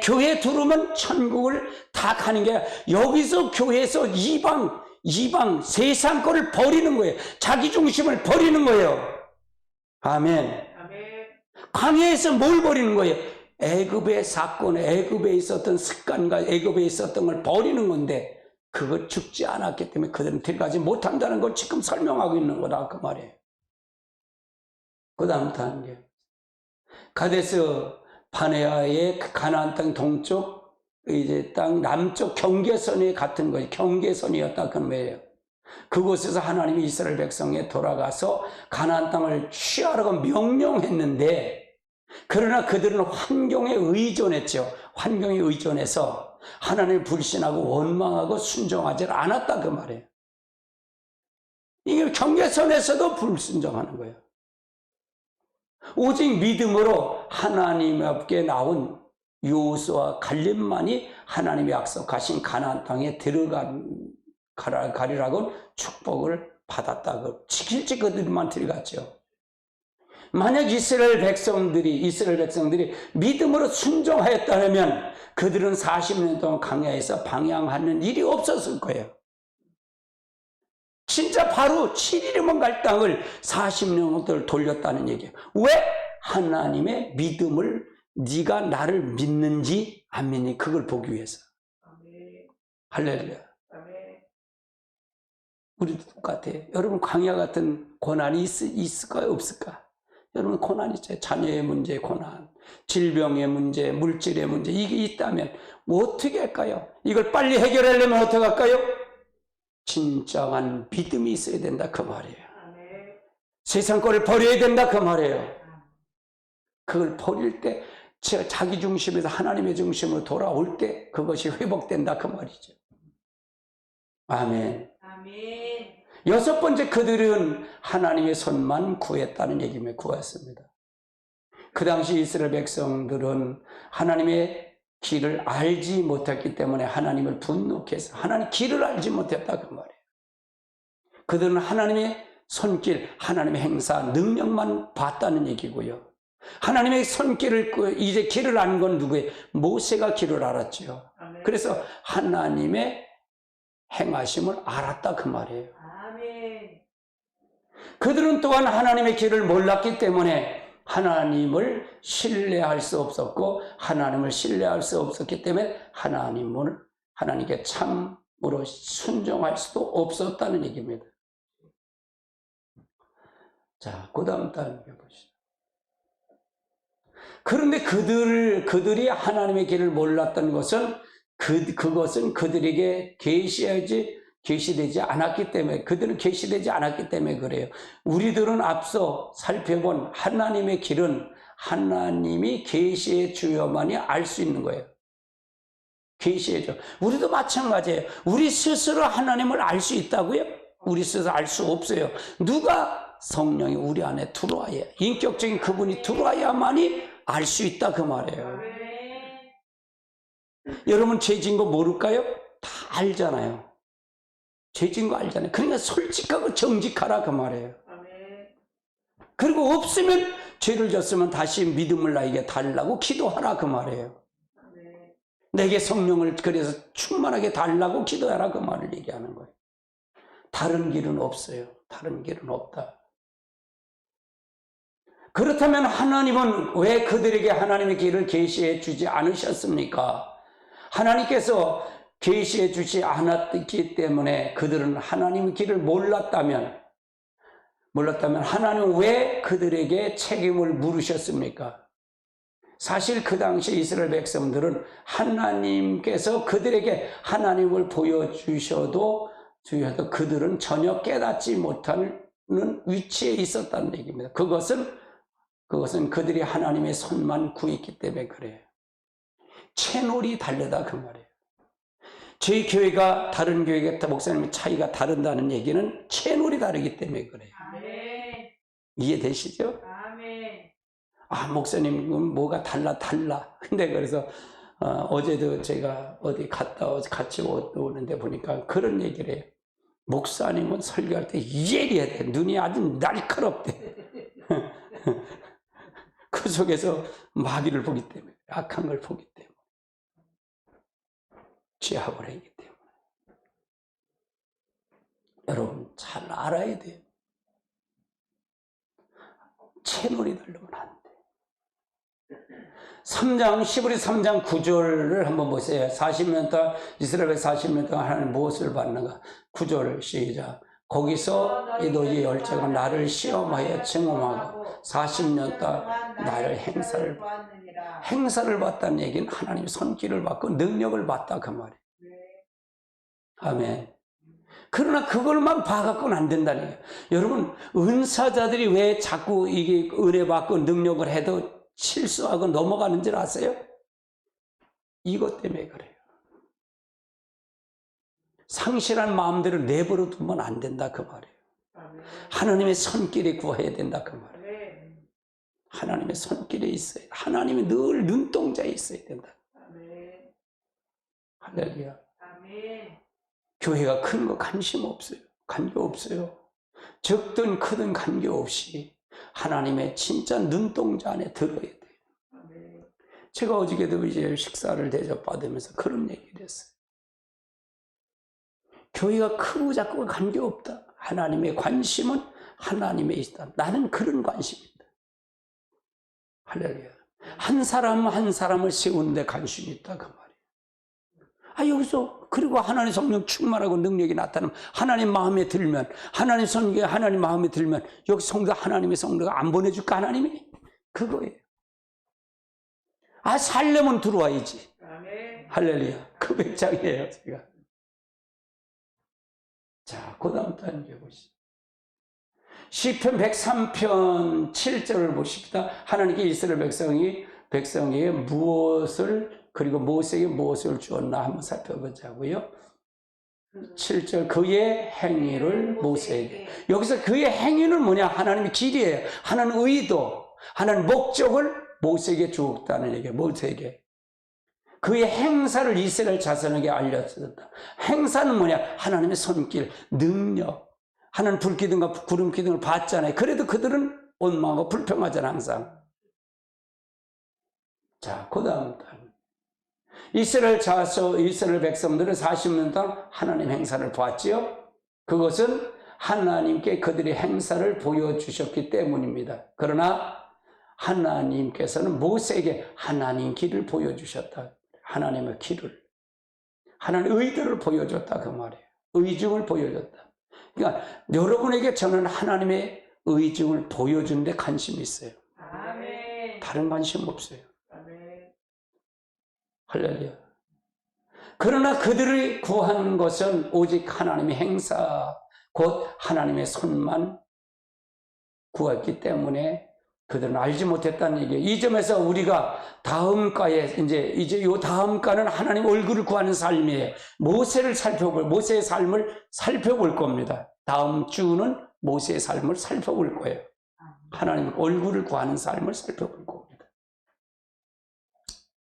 교회에 들어오면 천국을 다 가는 게 아니라 여기서 교회에서 이방 세상 거를 버리는 거예요. 자기 중심을 버리는 거예요. 아멘. 광야에서 뭘 버리는 거예요? 애굽의 사건, 애굽에 있었던 습관과 애굽에 있었던 걸 버리는 건데 그거 죽지 않았기 때문에 그들은 들어가지 못한다는 걸 지금 설명하고 있는 거다 그 말이에요. 그 다음 단계. 가데스 바네아의 가나안 땅 동쪽 이제 땅 남쪽 경계선이 같은 거예요. 경계선이었다 그 말이에요. 그곳에서 하나님이 이스라엘 백성에 돌아가서 가나안 땅을 취하라고 명령했는데 그러나 그들은 환경에 의존했죠. 환경에 의존해서 하나님을 불신하고 원망하고 순종하지 않았다 그 말이에요. 이게 경계선에서도 불순종하는 거예요. 오직 믿음으로 하나님 앞에 나온 여호수아와 갈렙만이 하나님이 약속하신 가나안 땅에 가리라고 축복을 받았다고. 지킬지 그들만 들어갔죠. 만약 이스라엘 백성들이 믿음으로 순종하였다면 그들은 40년 동안 광야에서 방향하는 일이 없었을 거예요. 진짜 바로 7일이면 갈 땅을 40년을 돌렸다는 얘기예요. 왜? 하나님의 믿음을 네가 나를 믿는지 안 믿는지 그걸 보기 위해서. 할렐루야. 우리도 똑같아요. 여러분 광야 같은 고난이 있을까요? 없을까? 여러분 고난 있어요. 자녀의 문제 고난, 질병의 문제, 물질의 문제 이게 있다면 뭐 어떻게 할까요? 이걸 빨리 해결하려면 어떻게 할까요? 진정한 믿음이 있어야 된다 그 말이에요. 세상 거를 버려야 된다 그 말이에요. 그걸 버릴 때 자기 중심에서 하나님의 중심으로 돌아올 때 그것이 회복된다 그 말이죠. 아멘. 아멘. 여섯 번째, 그들은 하나님의 손만 구했다는 얘기며 구했습니다. 그 당시 이스라엘 백성들은 하나님의 길을 알지 못했기 때문에 하나님을 분노케 해서 하나님 길을 알지 못했다 그 말이에요. 그들은 하나님의 손길, 하나님의 행사, 능력만 봤다는 얘기고요. 하나님의 손길을, 이제 길을 안 건 누구예요? 모세가 길을 알았죠. 그래서 하나님의 행하심을 알았다 그 말이에요. 아멘. 그들은 또한 하나님의 길을 몰랐기 때문에 하나님을 신뢰할 수 없었고, 하나님을 신뢰할 수 없었기 때문에 하나님께 참으로 순종할 수도 없었다는 얘기입니다. 자, 그 다음 단계 보시죠. 그런데 그들이 하나님의 길을 몰랐던 것은 그것은 그들에게 계시되지 않았기 때문에, 그들은 계시되지 않았기 때문에 그래요. 우리들은 앞서 살펴본 하나님의 길은 하나님이 계시해 주어만이 알 수 있는 거예요. 계시해 줘. 우리도 마찬가지예요. 우리 스스로 하나님을 알 수 있다고요? 우리 스스로 알 수 없어요. 누가? 성령이 우리 안에 들어와야, 인격적인 그분이 들어와야만이 알 수 있다 그 말이에요. 여러분 죄진 거 모를까요? 다 알잖아요. 죄진 거 알잖아요. 그러니까 솔직하고 정직하라 그 말이에요. 그리고 없으면, 죄를 졌으면 다시 믿음을 나에게 달라고 기도하라 그 말이에요. 내게 성령을 그래서 충만하게 달라고 기도하라 그 말을 얘기하는 거예요. 다른 길은 없어요. 다른 길은 없다. 그렇다면 하나님은 왜 그들에게 하나님의 길을 계시해 주지 않으셨습니까? 하나님께서 계시해 주지 않았기 때문에 그들은 하나님의 길을 몰랐다면 하나님은 왜 그들에게 책임을 물으셨습니까? 사실 그 당시 이스라엘 백성들은 하나님께서 그들에게 하나님을 보여주셔도 그들은 전혀 깨닫지 못하는 위치에 있었다는 얘기입니다. 그것은 그들이 하나님의 손만 구했기 때문에 그래요. 채널이 다르다 그 말이에요. 저희 교회가 다른 교회가 목사님의 차이가 다른다는 얘기는 채널이 다르기 때문에 그래요. 아멘. 이해되시죠? 아멘. 아, 목사님은 뭐가 달라. 근데 그래서 어제도 제가 어디 갔다 와서 같이 오는데 보니까 그런 얘기를 해요. 목사님은 설교할 때 예리해야 돼. 눈이 아주 날카롭대. 그 속에서 마귀를 보기 때문에, 악한 걸 보기 때문에, 죄악을 하기 때문에. 여러분 잘 알아야 돼요. 채널이 다르면 안 돼. 10우리 3장 9절을 한번 보세요. 40년 동안 이스라엘 40년 동안 하나님 무엇을 받는가? 9절 시작. 거기서 너희 열조가 나를 시험하여 증험하고 40년 동안 나를 행사를 받다는 얘기는 하나님의 손길을 받고 능력을 받다 그 말이에요. 아멘. 그러나 그걸만 봐갖고는 안 된다는 얘기예요. 여러분, 은사자들이 왜 자꾸 이게 은혜 받고 능력을 해도 실수하고 넘어가는 줄 아세요? 이것 때문에 그래요. 상실한 마음대로 내버려 두면 안 된다 그 말이에요. 하나님의 손길에 구해야 된다 그 말이에요. 하나님의 손길에 있어야, 하나님이 늘 눈동자에 있어야 된다. 할렐루야. 교회가 큰 거 관심 없어요. 관계 없어요. 적든 크든 관계 없이 하나님의 진짜 눈동자 안에 들어야 돼요. 제가 어저께도 이제 식사를 대접받으면서 그런 얘기를 했어요. 교회가 크고 작고 관계없다. 하나님의 관심은 하나님에 있다. 나는 그런 관심이다. 할렐루야. 한 사람을 세우는 데 관심이 있다 그 말이에요. 여기서 그리고 하나님 성령 충만하고 능력이 나타나면 하나님 마음에 들면 하나님 성령 하나님 마음에 들면 여기 성도 하나님의 성도가 안 보내줄까 하나님이? 그거예요. 살려면 들어와야지. 아멘. 할렐루야. 그 백장이에요 제가. 자, 그 다음 단계 보시죠. 시편 103편 7절을 보십시다. 하나님께 이스라엘 백성에게 무엇을 그리고 모세에게 무엇을 주었나 한번 살펴보자고요. 7절 그의 행위를 모세에게. 여기서 그의 행위는 뭐냐? 하나님의 길이에요. 하나님 의도, 하나님 목적을 모세에게 주었다는 얘기예요. 모세에게. 그의 행사를 이스라엘 자손에게 알려주었다. 행사는 뭐냐? 하나님의 손길, 능력. 하나님 불기둥과 구름기둥을 봤잖아요. 그래도 그들은 원망하고 불평하잖아 항상. 자, 그 다음 이스라엘 백성들은 40년 동안 하나님 행사를 보았지요. 그것은 하나님께 그들의 행사를 보여주셨기 때문입니다. 그러나 하나님께서는 모세에게 하나님 길을 보여주셨다. 하나님의 길을. 하나님 의도를 보여줬다 그 말이에요. 의중을 보여줬다. 그러니까 여러분에게 저는 하나님의 의중을 보여주는 데 관심이 있어요. 아멘. 다른 관심 없어요. 아멘. 할렐루야. 그러나 그들이 구한 것은 오직 하나님의 행사, 곧 하나님의 손만 구했기 때문에 그들은 알지 못했다는 얘기예요. 이 점에서 우리가 다음 과에 이제 요 다음 과는 하나님 얼굴을 구하는 삶이에요. 모세의 삶을 살펴볼 겁니다. 다음 주는 모세의 삶을 살펴볼 거예요. 하나님 얼굴을 구하는 삶을 살펴볼 겁니다.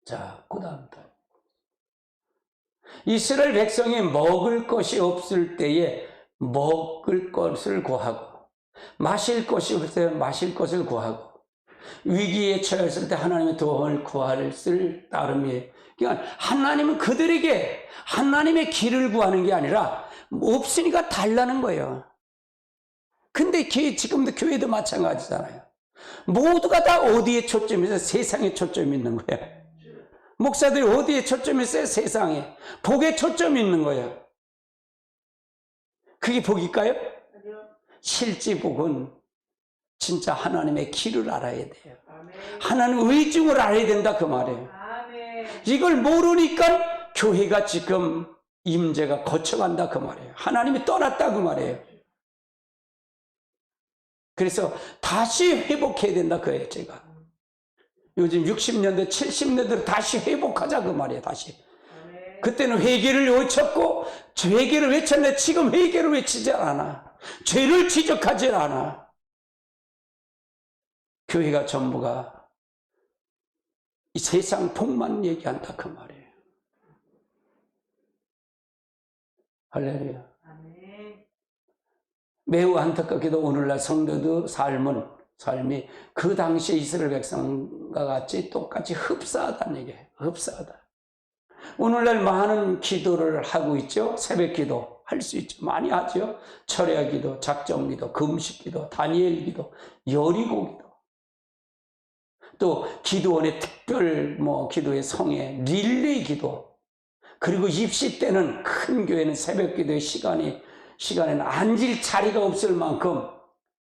자, 그 다음 달. 이스라엘 백성이 먹을 것이 없을 때에 먹을 것을 구하고, 마실 것이 없을 때 마실 것을 구하고, 위기에 처했을 때 하나님의 도움을 구할 따름이에요. 그러니까 하나님은 그들에게 하나님의 길을 구하는 게 아니라 없으니까 달라는 거예요. 근데 지금도 교회도 마찬가지잖아요. 모두가 다 어디에 초점이 있어요? 세상에 초점이 있는 거예요. 목사들이 어디에 초점이 있어요? 세상에. 복에 초점이 있는 거예요. 그게 복일까요? 실제 복은 진짜 하나님의 길을 알아야 돼요. 하나님 의중을 알아야 된다 그 말이에요. 이걸 모르니까 교회가 지금 임재가 거쳐간다 그 말이에요. 하나님이 떠났다 그 말이에요. 그래서 다시 회복해야 된다 그예요. 제가 요즘 60년대 70년대로 다시 회복하자 그 말이에요. 다시. 그때는 회개를 외쳤고 회개를 외쳤는데 지금 회개를 외치지 않아. 죄를 지적하지 않아. 교회가 전부가 이 세상 복만 얘기한다 그 말이에요. 할렐루야. 매우 안타깝게도 오늘날 성도들 삶이 그 당시에 이스라엘 백성과 같이 똑같이 흡사하다는 얘기예요. 흡사하다. 오늘날 많은 기도를 하고 있죠. 새벽 기도 할 수 있죠. 많이 하죠. 철야 기도, 작정 기도, 금식 기도, 다니엘 기도, 여리고 기도. 또 기도원의 특별 기도의 성회, 릴레이 기도. 그리고 입시 때는 큰 교회는 새벽 기도의 시간에는 앉을 자리가 없을 만큼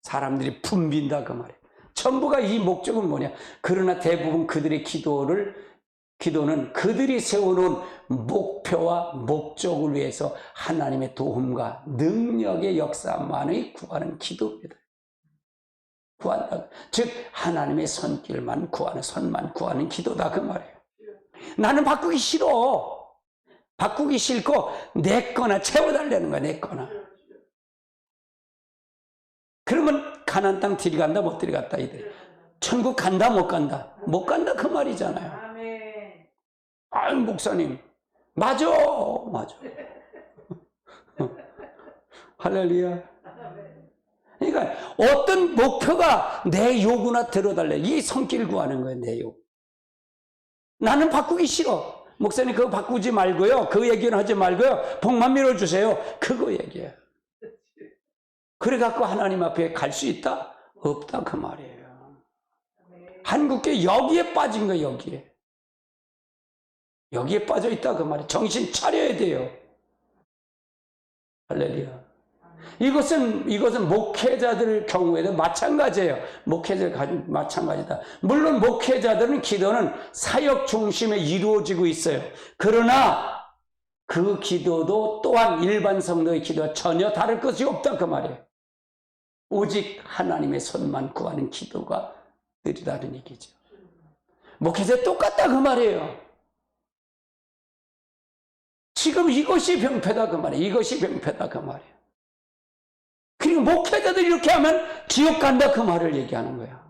사람들이 붐빈다 그 말이에요. 전부가 이 목적은 뭐냐? 그러나 대부분 그들의 기도는 그들이 세워놓은 목표와 목적을 위해서 하나님의 도움과 능력의 역사만을 구하는 기도입니다. 구한다. 즉 하나님의 손길만 구하는, 손만 구하는 기도다 그 말이에요. 나는 바꾸기 싫어. 바꾸기 싫고 내 거나 채워달라는 거야. 내 거나. 그러면 가나안 땅 들어간다 못 들어갔다 이들. 천국 간다 못 간다. 못 간다 그 말이잖아요. 아유 목사님 맞아. 할렐루야. 그러니까 어떤 목표가 내 요구나 들어달래. 이 손길 구하는 거예요. 내 요구. 나는 바꾸기 싫어. 목사님 그거 바꾸지 말고요. 그 얘기는 하지 말고요. 복만 밀어주세요. 그거 얘기해요. 그래갖고 하나님 앞에 갈 수 있다? 없다 그 말이에요. 한국교회 여기에 빠진 거예요. 여기에. 여기에 빠져 있다 그 말이에요. 정신 차려야 돼요. 할렐루야. 이것은 목회자들 경우에도 마찬가지예요. 목회자들 마찬가지다. 물론 목회자들은 기도는 사역 중심에 이루어지고 있어요. 그러나 그 기도도 또한 일반 성도의 기도와 전혀 다를 것이 없다 그 말이에요. 오직 하나님의 손만 구하는 기도가 느리다는 얘기죠. 목회자 똑같다 그 말이에요. 지금 이것이 병폐다 그 말이에요. 이것이 병폐다 그 말이에요. 그리고 목회자들 이렇게 하면 지옥 간다 그 말을 얘기하는 거야.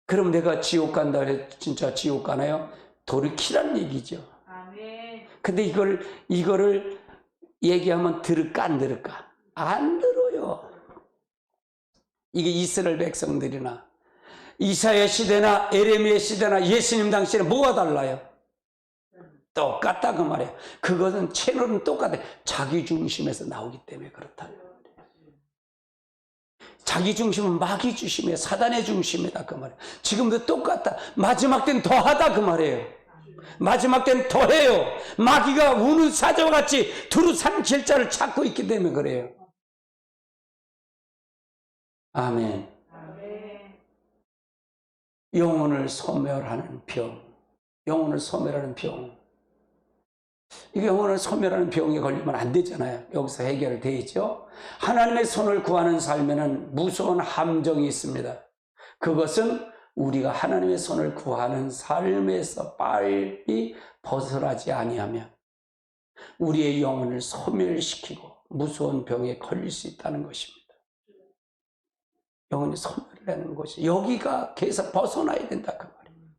그럼 내가 지옥 간다 그래 진짜 지옥 가나요? 돌이키라는 얘기죠. 아멘. 근데 이거를 얘기하면 들을까 안 들을까? 안 들어요. 이게 이스라엘 백성들이나 이사야 시대나 에레미야 시대나 예수님 당시에는 뭐가 달라요? 똑같다 그 말이에요. 그것은 채널은 똑같아요. 자기 중심에서 나오기 때문에 그렇다. 자기 중심은 마귀 중심이에요. 사단의 중심이다 그 말이에요. 지금도 똑같다. 마지막 때는 더하다 그 말이에요. 마지막 때는 더해요. 마귀가 우는 사자와 같이 두루 삼킬 자를 찾고 있기 때문에 그래요. 아멘. 영혼을 소멸하는 병. 영혼을 소멸하는 병. 이게 영혼을 소멸하는 병에 걸리면 안 되잖아요. 여기서 해결되어 있죠. 하나님의 손을 구하는 삶에는 무서운 함정이 있습니다. 그것은 우리가 하나님의 손을 구하는 삶에서 빨리 벗어나지 아니하면 우리의 영혼을 소멸시키고 무서운 병에 걸릴 수 있다는 것입니다. 영혼이 소멸되는 것이 여기가 계속 벗어나야 된다 그 말이에요.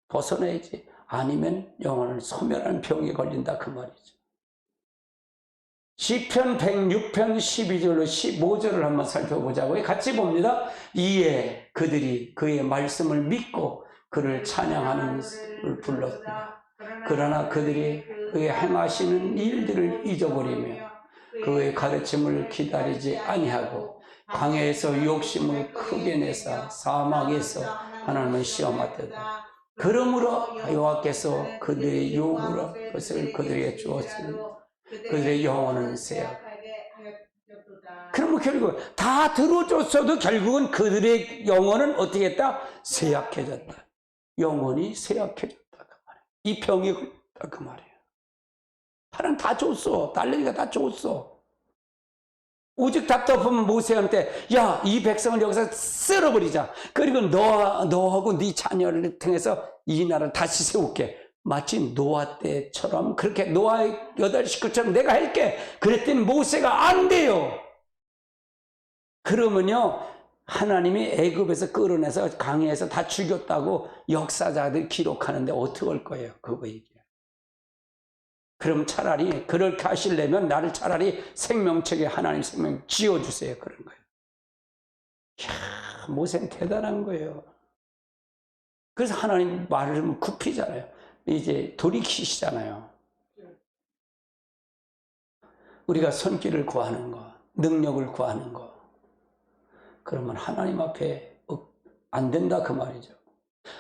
벗어나야지 아니면 영혼을 소멸하는 병에 걸린다 그 말이죠. 시편 106편 12절로 15절을 한번 살펴보자고요. 같이 봅니다. 이에 그들이 그의 말씀을 믿고 그를 찬양하는 을 불렀다. 그러나 그들이 그의 행하시는 일들을 잊어버리며 그의 가르침을 기다리지 아니하고 광야에서 욕심을 크게 내사 사막에서 하나님을 시험하였다. 그러므로 여호와께서 그들의 요구로 것을 그들에게 주었으니 그들의 영혼은 쇠약하게 하였다. 그러면 결국 다 들어줬어도 결국은 그들의 영혼은 어떻게 했다? 쇠약해졌다. 영혼이 쇠약해졌다 그 말이에요. 이 병이 걸렸다 그 말이에요. 하나님 다 줬어. 딸내미가 다 줬어. 오직 답답하면 모세한테 야, 이 백성을 여기서 쓸어버리자. 그리고 너하고 네 자녀를 통해서 이 나라를 다시 세울게. 마치 노아 때처럼 그렇게 노아의 8식구처럼 내가 할게. 그랬더니 모세가 안 돼요. 그러면요 하나님이 애굽에서 끌어내서 강해에서 다 죽였다고 역사자들이 기록하는데 어떻게 할 거예요? 그거 얘기해요. 그럼 차라리 그렇게 하시려면 나를 차라리 생명책에 하나님 생명 지어주세요. 그런 거예요. 이야, 모세는 대단한 거예요. 그래서 하나님 말을 좀 굽히잖아요. 이제 돌이키시잖아요. 우리가 손길을 구하는 거, 능력을 구하는 거, 그러면 하나님 앞에 안 된다 그 말이죠.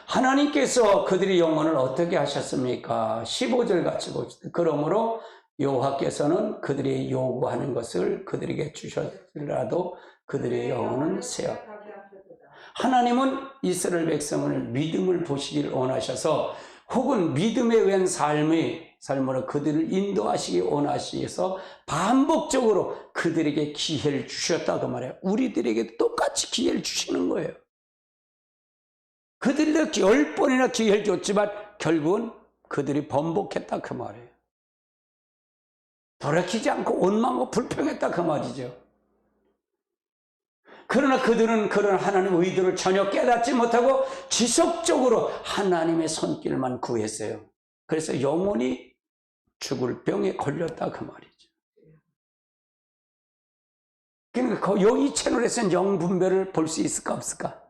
하나님께서 그들의 영혼을 어떻게 하셨습니까? 15절 같이 봅시다. 그러므로 여호와께서는 그들이 요구하는 것을 그들에게 주셨으라도 그들의 영혼은 쇠약하게 하셨다. 하나님은 이스라엘 백성을 믿음을 보시길 원하셔서 혹은 믿음에 의한 삶으로 그들을 인도하시기 원하시어서 반복적으로 그들에게 기회를 주셨다 그 말이에요. 우리들에게 똑같이 기회를 주시는 거예요. 그들도 10번이나 기회를 줬지만 결국은 그들이 번복했다 그 말이에요. 돌이키지 않고 원망하고 불평했다 그 말이죠. 그러나 그들은 그런 하나님의 의도를 전혀 깨닫지 못하고 지속적으로 하나님의 손길만 구했어요. 그래서 영혼이 죽을 병에 걸렸다 그 말이죠. 그러니까 여기 채널에서는 영분별을 볼 수 있을까 없을까?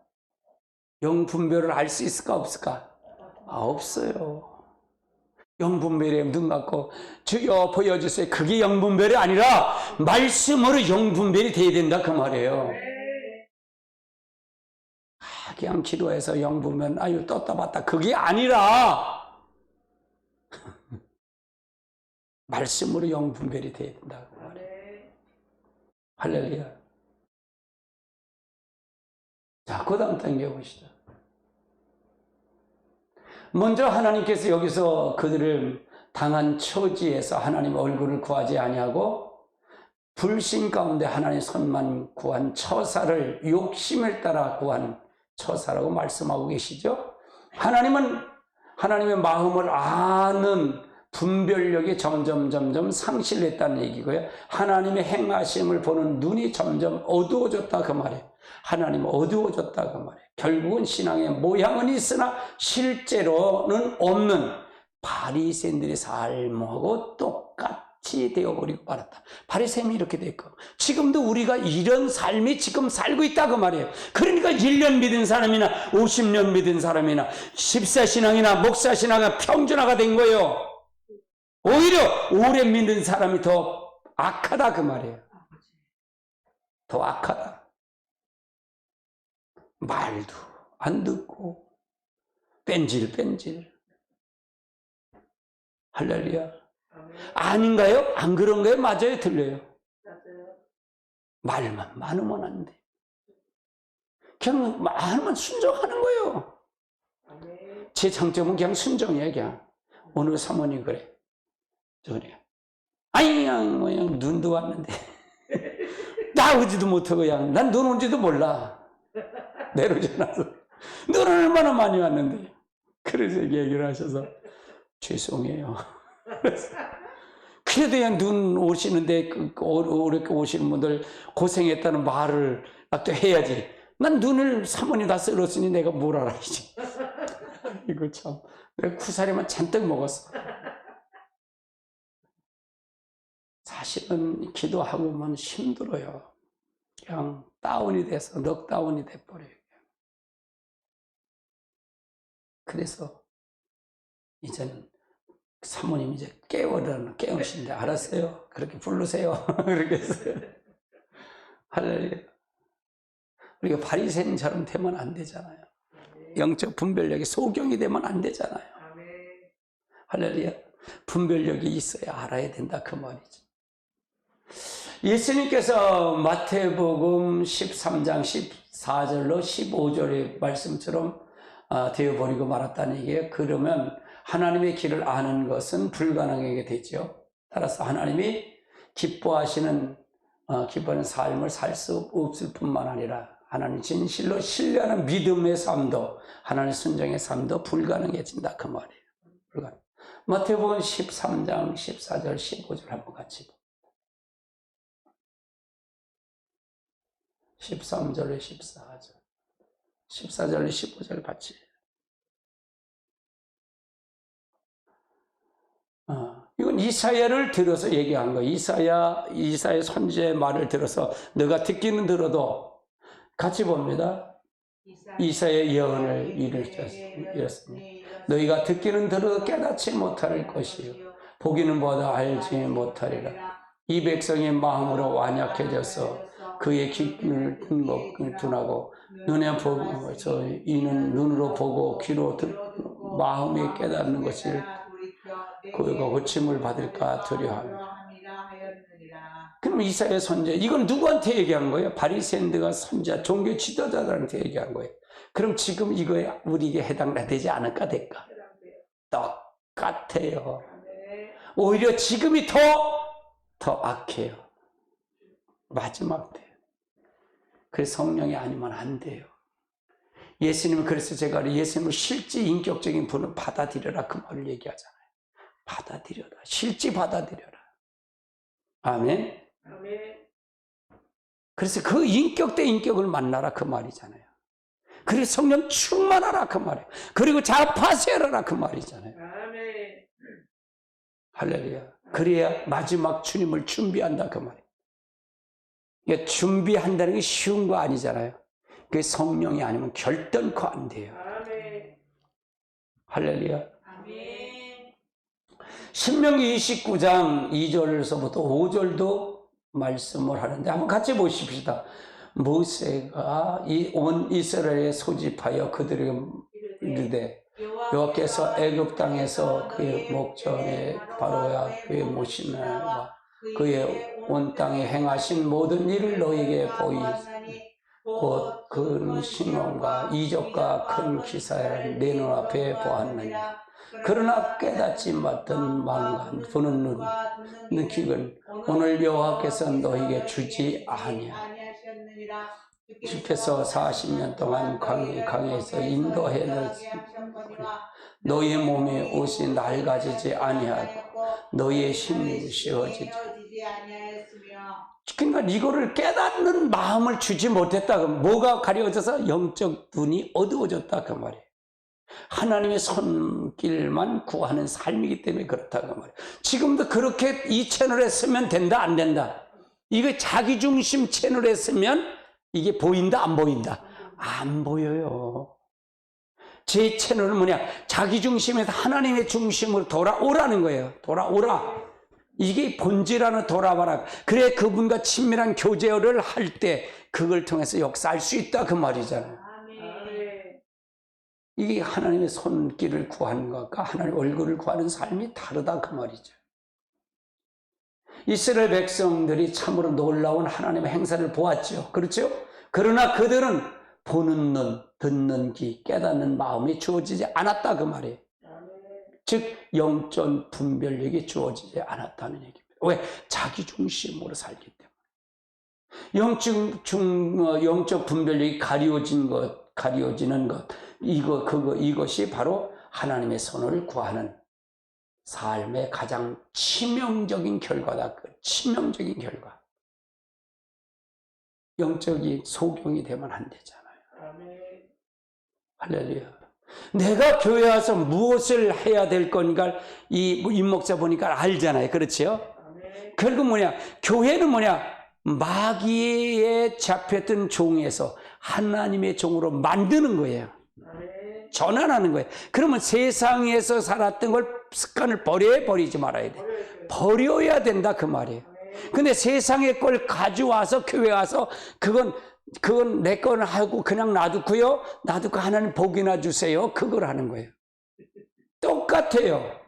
영분별을 알 수 있을까 없을까? 없어요. 영분별에 눈 감고 주여 보여주세요. 그게 영분별이 아니라 말씀으로 영분별이 돼야 된다 그 말이에요. 그냥 기도해서 영 부면 아유 떴다 봤다 그게 아니라 말씀으로 영 분별이 돼야 된다고 말해요. 할렐루야. 자, 그 다음 당겨보시죠. 먼저 하나님께서 여기서 그들을 당한 처지에서 하나님 얼굴을 구하지 아니하고 불신 가운데 하나님 손만 구한 처사를 욕심을 따라 구한 처사라고 말씀하고 계시죠. 하나님은 하나님의 마음을 아는 분별력이 점점 상실했다는 얘기고요. 하나님의 행하심을 보는 눈이 점점 어두워졌다 그 말이에요. 하나님 어두워졌다 그 말이에요. 결국은 신앙의 모양은 있으나 실제로는 없는 바리새인들의 삶하고 똑같이 되어버리고 말았다. 바리새인이 이렇게 됐고 지금도 우리가 이런 삶이 지금 살고 있다 그 말이에요. 그러니까 1년 믿은 사람이나 50년 믿은 사람이나 10세 신앙이나 목사 신앙이 평준화가 된 거예요. 오히려 오래 믿는 사람이 더 악하다 그 말이에요. 더 악하다. 말도 안 듣고 뺀질 할렐루야. 아닌가요? 안 그런가요? 맞아요? 틀려요? 말만 많으면 안 돼. 그냥 많으면 순종하는 거예요. 제 장점은 그냥 순종이에요. 그냥 오늘 사모님 그래 그래 아니 그냥 눈도 왔는데 나오지도 못하고 그냥 난 눈 온지도 몰라. 내려오지 않아서 눈은 얼마나 많이 왔는데. 그래서 얘기를 하셔서 죄송해요. 그래도 그냥 눈 오시는데 오래 오시는 분들 고생했다는 말을 또 해야지. 난 눈을 사모님 다 쓸었으니 내가 뭘 알아야지. 이거 참 내가 쿠사리만 잔뜩 먹었어. 사실은 기도하고만 힘들어요. 그냥 다운이 돼서 넉다운이 돼버려요. 그래서 이제는 사모님 이제 깨우신데 알았어요. 그렇게 부르세요. 그렇게 했어요. 할렐루야. 우리가 바리새인처럼 되면 안 되잖아요. 영적 분별력이 소경이 되면 안 되잖아요. 할렐루야. 분별력이 있어야 알아야 된다 그 말이죠. 예수님께서 마태복음 13장 14절로 15절의 말씀처럼 되어버리고 말았다는 얘기예요. 그러면 하나님의 길을 아는 것은 불가능하게 되죠. 따라서 하나님이 기뻐하는 삶을 살 수 없을 뿐만 아니라 하나님 진실로 신뢰하는 믿음의 삶도 하나님 순종의 삶도 불가능해진다 그 말이에요. 마태복음 13장 14절 15절 한번 같이 봅니다. 13절에 14절 14절에 15절 같이. 이건 이사야를 들어서 얘기한 거예요. 이사야 선지의 말을 들어서 너가 듣기는 들어도 같이 봅니다. 이사야의 예언을 이뤘으니 너희가 듣기는 들어도 깨닫지 못할 것이요 보기는 보아도 알지 못하리라. 이 백성의 마음으로 완약해져서 그의 귀를 둔하고 눈에 보고서 이는 눈으로 보고 귀로 듣고 마음에 깨닫는 것을 그가 고침을 받을까 두려워하며. 그럼 이사야 선지자 이건 누구한테 얘기한 거예요? 바리새인들과 선지자 종교 지도자들한테 얘기한 거예요. 그럼 지금 이거에 우리에게 해당되지 않을까 될까? 똑같아요. 오히려 지금이 더 악해요. 마지막 때요. 그래서 성령이 아니면 안 돼요. 예수님은 그래서 제가 예수님을 실제 인격적인 분을 받아들여라 그 말을 얘기하잖아요. 받아들여라. 실제 받아들여라. 아멘. 그래서 그 인격 대 인격을 만나라 그 말이잖아요. 그리고 성령 충만하라 그 말이에요. 그리고 자파세하라 그 말이잖아요. 할렐루야. 그래야 마지막 주님을 준비한다 그 말이에요. 그러니까 준비한다는 게 쉬운 거 아니잖아요. 그게 성령이 아니면 결단코 안 돼요. 할렐루야. 신명기 29장 2절에서부터 5절도 말씀을 하는데 한번 같이 보십시다. 모세가 이 온 이스라엘에 소집하여 그들에게 이르되 여호와께서 애굽 땅에서 그의 목전에 바로와 그의 모신과 그의 온 땅에 행하신 모든 일을 너에게 보이니 곧 큰 신원과 이적과 큰 기사를 내 눈앞에 보았느니 그러나 깨닫지 못한 마음과 보는 눈 느끼건 오늘 여호와께서 너에게 주지 아니하셨느니라. 주께서 40년 동안 강에서 인도해 너희의 몸에 옷이 낡아지지 아니하고 너희의 힘이 쉬어지지 아니하였으며. 그러니까 이거를 깨닫는 마음을 주지 못했다. 뭐가 가려져서 영적 눈이 어두워졌다 그 말이에요. 하나님의 손길만 구하는 삶이기 때문에 그렇다 그 말이에요. 지금도 그렇게 이 채널에 쓰면 된다 안 된다? 이거 자기중심 채널에 쓰면 이게 보인다 안 보인다? 안 보여요. 제 채널은 뭐냐? 자기중심에서 하나님의 중심으로 돌아오라는 거예요. 돌아오라. 이게 본질하는 돌아와라. 그래 그분과 친밀한 교제를 할 때 그걸 통해서 역사할 수 있다 그 말이잖아요. 이게 하나님의 손길을 구하는 것과 하나님의 얼굴을 구하는 삶이 다르다 그 말이죠. 이스라엘 백성들이 참으로 놀라운 하나님의 행사를 보았죠. 그렇죠? 그러나 그들은 보는 눈, 듣는 귀, 깨닫는 마음이 주어지지 않았다 그 말이에요. 즉 영적 분별력이 주어지지 않았다는 얘기입니다. 왜? 자기 중심으로 살기 때문에. 영적 분별력이 가려지는 것, 이것이 바로 하나님의 손을 구하는 삶의 가장 치명적인 결과다. 그 치명적인 결과. 영적인 소경이 되면 안 되잖아요. 할렐루야. 내가 교회 와서 무엇을 해야 될 건가 이 목사 보니까 알잖아요. 그렇죠? 결국 뭐냐? 교회는 뭐냐? 마귀에 잡혔던 종에서 하나님의 종으로 만드는 거예요. 전환하는 거예요. 그러면 세상에서 살았던 걸 습관을 버리지 말아야 돼. 버려야 된다 그 말이에요. 근데 세상의 걸 가져와서 교회 와서 그건 내 건 하고 그냥 놔두고요. 놔두고 하나님 복이나 주세요. 그걸 하는 거예요. 똑같아요.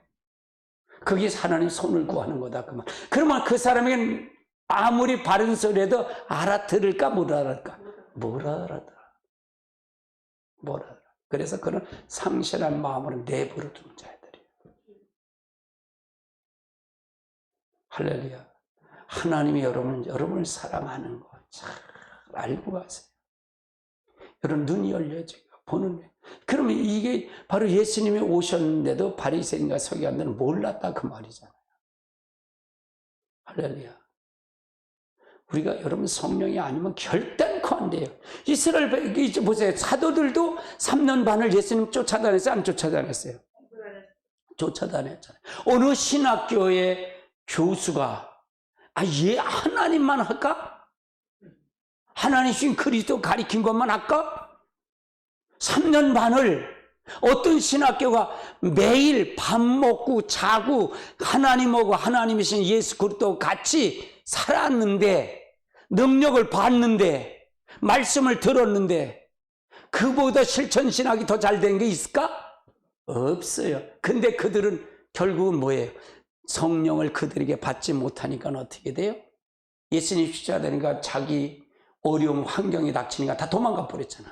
그게 하나님 손을 구하는 거다 그 말. 그러면 그 사람에겐 아무리 바른 소리해도 알아들을까 못 알아들을까? 못 알아들어. 그래서 그런 상실한 마음으로 내버려 두는 자들이에요. 할렐루야. 하나님이 여러분을 사랑하는 거 잘 알고 가세요. 여러분 눈이 열려지고 보는 거예요. 그러면 이게 바로 예수님이 오셨는데도 바리새인과 서기관들은 몰랐다 그 말이잖아요. 할렐루야. 우리가 여러분 성령이 아니면 결단코 안 돼요. 이스라엘 이제 보세요. 사도들도 3년 반을 예수님 쫓아다녔어요? 안 쫓아다녔어요? 쫓아다녔잖아요. 어느 신학교의 교수가 얘 하나님만 할까? 하나님 신 그리스도 가리킨 것만 할까? 3년 반을 어떤 신학교가 매일 밥 먹고 자고 하나님하고 하나님이신 예수 그리스도 같이 살았는데 능력을 봤는데 말씀을 들었는데 그보다 실천신학이 더 잘 된 게 있을까? 없어요. 근데 그들은 결국은 뭐예요? 성령을 그들에게 받지 못하니까 어떻게 돼요? 예수님 십자가 되니까 자기 어려움 환경이 닥치니까 다 도망가 버렸잖아.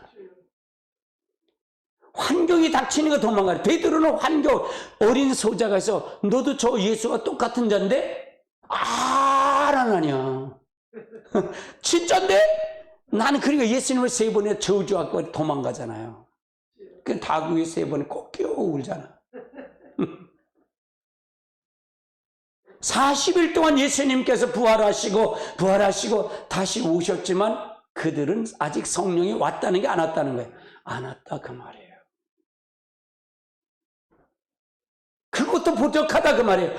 환경이 닥치니까 도망가요. 베드로는 환경 어린 소자가 있어. 너도 저 예수가 똑같은 자인데? 난 아니야. 진짜인데? 나는 그러니까 예수님을 3번에 저주하고 도망가잖아요. 그 다구에 3번에 꼭 끼워 울잖아. 40일 동안 예수님께서 부활하시고 다시 오셨지만 그들은 아직 성령이 왔다는 게 안 왔다는 거예요. 안 왔다 그 말이에요. 그것도 부족하다 그 말이에요.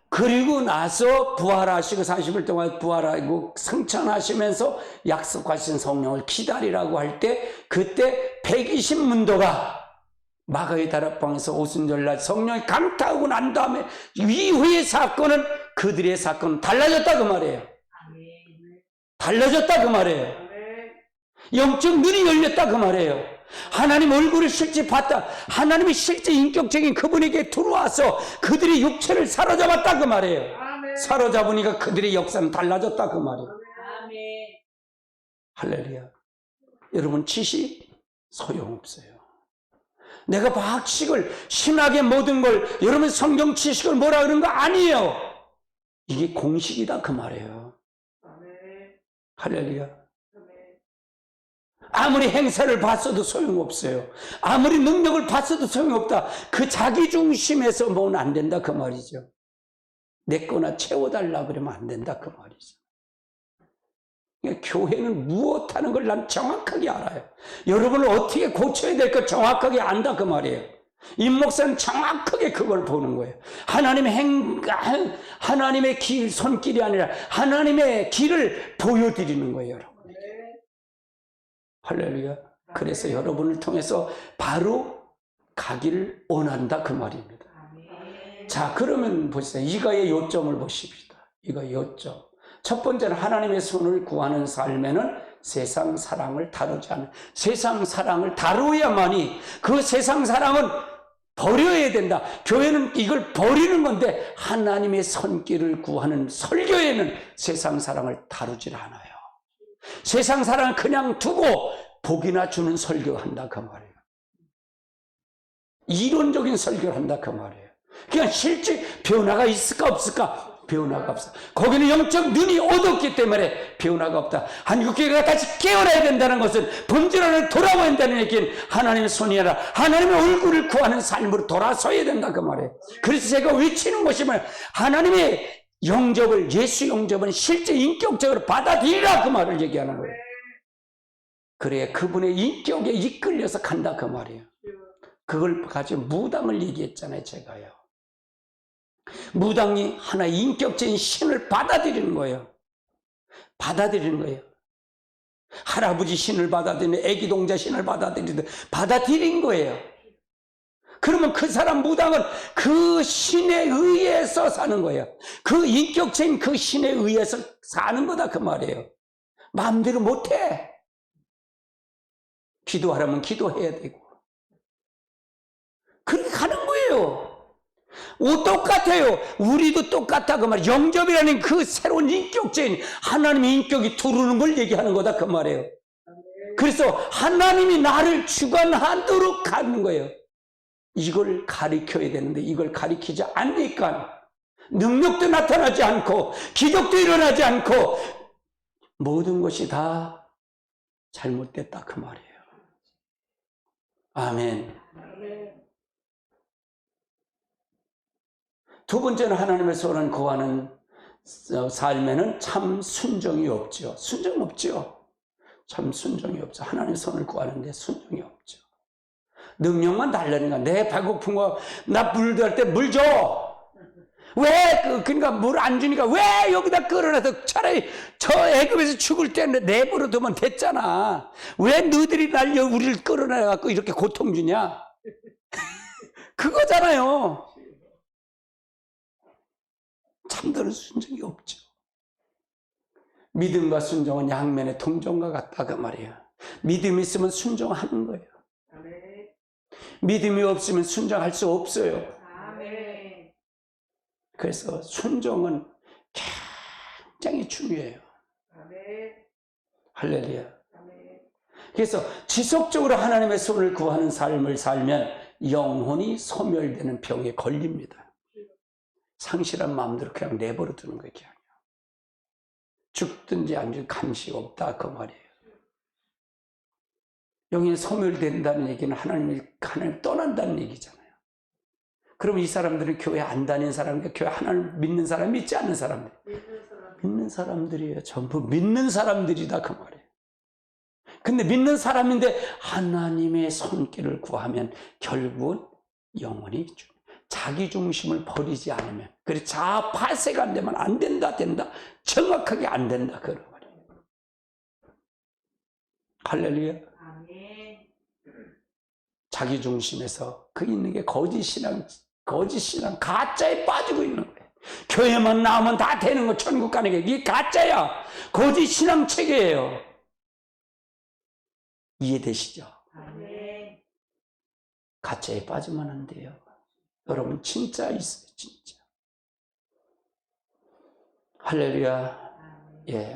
그리고 나서 부활하시고 40일 동안 부활하고 승천하시면서 약속하신 성령을 기다리라고 할 때 그때 120문도가 마가의 다락방에서 오순절날 성령이 강타하고 난 다음에 이후의 사건은 그들의 사건은 달라졌다 그 말이에요. 달라졌다 그 말이에요. 영적 눈이 열렸다 그 말이에요. 하나님 얼굴을 실제 봤다. 하나님이 실제 인격적인 그분에게 들어와서 그들의 육체를 사로잡았다 그 말이에요. 아멘. 사로잡으니까 그들의 역사는 달라졌다 그 말이에요. 아멘. 할렐루야. 여러분, 지식 소용없어요. 내가 박식을, 신학의 모든 걸, 여러분 성경 지식을 뭐라 그러는 거 아니에요. 이게 공식이다 그 말이에요. 아멘. 할렐루야. 아멘. 아무리 행사를 봤어도 소용없어요. 아무리 능력을 봤어도 소용없다. 그 자기중심에서 뭐는 안 된다 그 말이죠. 내 거나 채워달라 그러면 안 된다 그 말이죠. 그러니까 교회는 무엇하는 걸 난 정확하게 알아요. 여러분을 어떻게 고쳐야 될 거 정확하게 안다 그 말이에요. 임 목사는 정확하게 그걸 보는 거예요. 하나님의 길, 손길이 아니라 하나님의 길을 보여드리는 거예요, 여러분. 할렐루야. 그래서 여러분을 통해서 바로 가기를 원한다 그 말입니다. 자, 그러면 보세요. 이거의 요점을 보십시다. 이거의 요점. 첫 번째는 하나님의 손을 구하는 삶에는 세상 사랑을 다루지 않는, 세상 사랑을 다루어야만이, 그 세상 사랑은 버려야 된다. 교회는 이걸 버리는 건데 하나님의 손길을 구하는 설교에는 세상 사랑을 다루질 않아요. 세상 사랑을 그냥 두고 복이나 주는 설교한다 그 말이에요. 이론적인 설교를 한다 그 말이에요. 그냥 실제 변화가 있을까 없을까? 변화가 없어. 거기는 영적 눈이 어둡기 때문에 변화가 없다. 한국교회가 다시 깨어나야 된다는 것은 본질 안에 돌아와야 된다는 얘기는 하나님의 손이 아니라 하나님의 얼굴을 구하는 삶으로 돌아서야 된다 그 말이에요. 그래서 제가 외치는 것이 뭐냐, 하나님의 영접을, 예수 영접은 실제 인격적으로 받아들이라 그 말을 얘기하는 거예요. 그래야 그분의 인격에 이끌려서 간다 그 말이에요. 그걸 가지고 무당을 얘기했잖아요, 제가요. 무당이 하나의 인격적인 신을 받아들이는 거예요. 받아들이는 거예요. 할아버지 신을 받아들이는, 애기 동자 신을 받아들인 거예요. 그러면 그 사람 무당은 그 신에 의해서 사는 거예요. 그 인격적인 그 신에 의해서 사는 거다 그 말이에요. 마음대로 못해. 기도하려면 기도해야 되고. 그렇게 가는 거예요. 똑같아요. 우리도 똑같다 그 말이에요. 영접이라는 그 새로운 인격적인 하나님의 인격이 들어오는 걸 얘기하는 거다 그 말이에요. 그래서 하나님이 나를 주관하도록 가는 거예요. 이걸 가리켜야 되는데 이걸 가리키지 않으니까 능력도 나타나지 않고 기적도 일어나지 않고 모든 것이 다 잘못됐다 그 말이에요. 아멘. 두 번째는 하나님의 손을 구하는 삶에는 참 순종이 없죠. 순종 없죠. 참 순종이 없죠. 하나님의 손을 구하는데 순종이 없죠. 능력만 달라니까 내 배고픈 거 나 물 들 때 물 줘. 왜 그러니까 물 안 주니까 왜 여기다 끌어놔서 차라리 저 애굽에서 죽을 때 내버려 두면 됐잖아. 왜 너희들이 날 우리를 끌어내 갖고 이렇게 고통 주냐? 그거잖아요. 참다른 순종이 없죠. 믿음과 순종은 양면의 동전과 같다 그 말이에요. 믿음이 있으면 순종하는 거예요. 아멘. 믿음이 없으면 순종할 수 없어요. 아멘. 그래서 순종은 굉장히 중요해요. 아멘. 할렐루야. 아멘. 그래서 지속적으로 하나님의 손을 구하는 삶을 살면 영혼이 소멸되는 병에 걸립니다. 상실한 마음대로 그냥 내버려 두는 거예요. 그냥. 죽든지 안 죽든지 감시 없다 그 말이에요. 영이 소멸된다는 얘기는 하나님 떠난다는 얘기잖아요. 그럼 이 사람들은 교회 안 다니는 사람인가? 교회 하나님 믿는 사람, 믿지 않는 사람들? 믿는 사람들이에요. 전부 믿는 사람들이다 그 말이에요. 근데 믿는 사람인데 하나님의 손길을 구하면 결국은 영원히 자기 중심을 버리지 않으면, 그래 자아 파쇄가 안 되면 안 된다 정확하게 안 된다 그런 말이에요. 할렐루야. 아멘. 자기 중심에서 그 있는 게 거짓 신앙 가짜에 빠지고 있는 거예요. 교회만 나오면 다 되는 거 천국 가는 게 이게 가짜야. 거짓 신앙 체계예요. 이해되시죠? 아멘. 가짜에 빠지면 안 돼요. 여러분 진짜 있어요, 진짜. 할렐루야. 아멘. 예.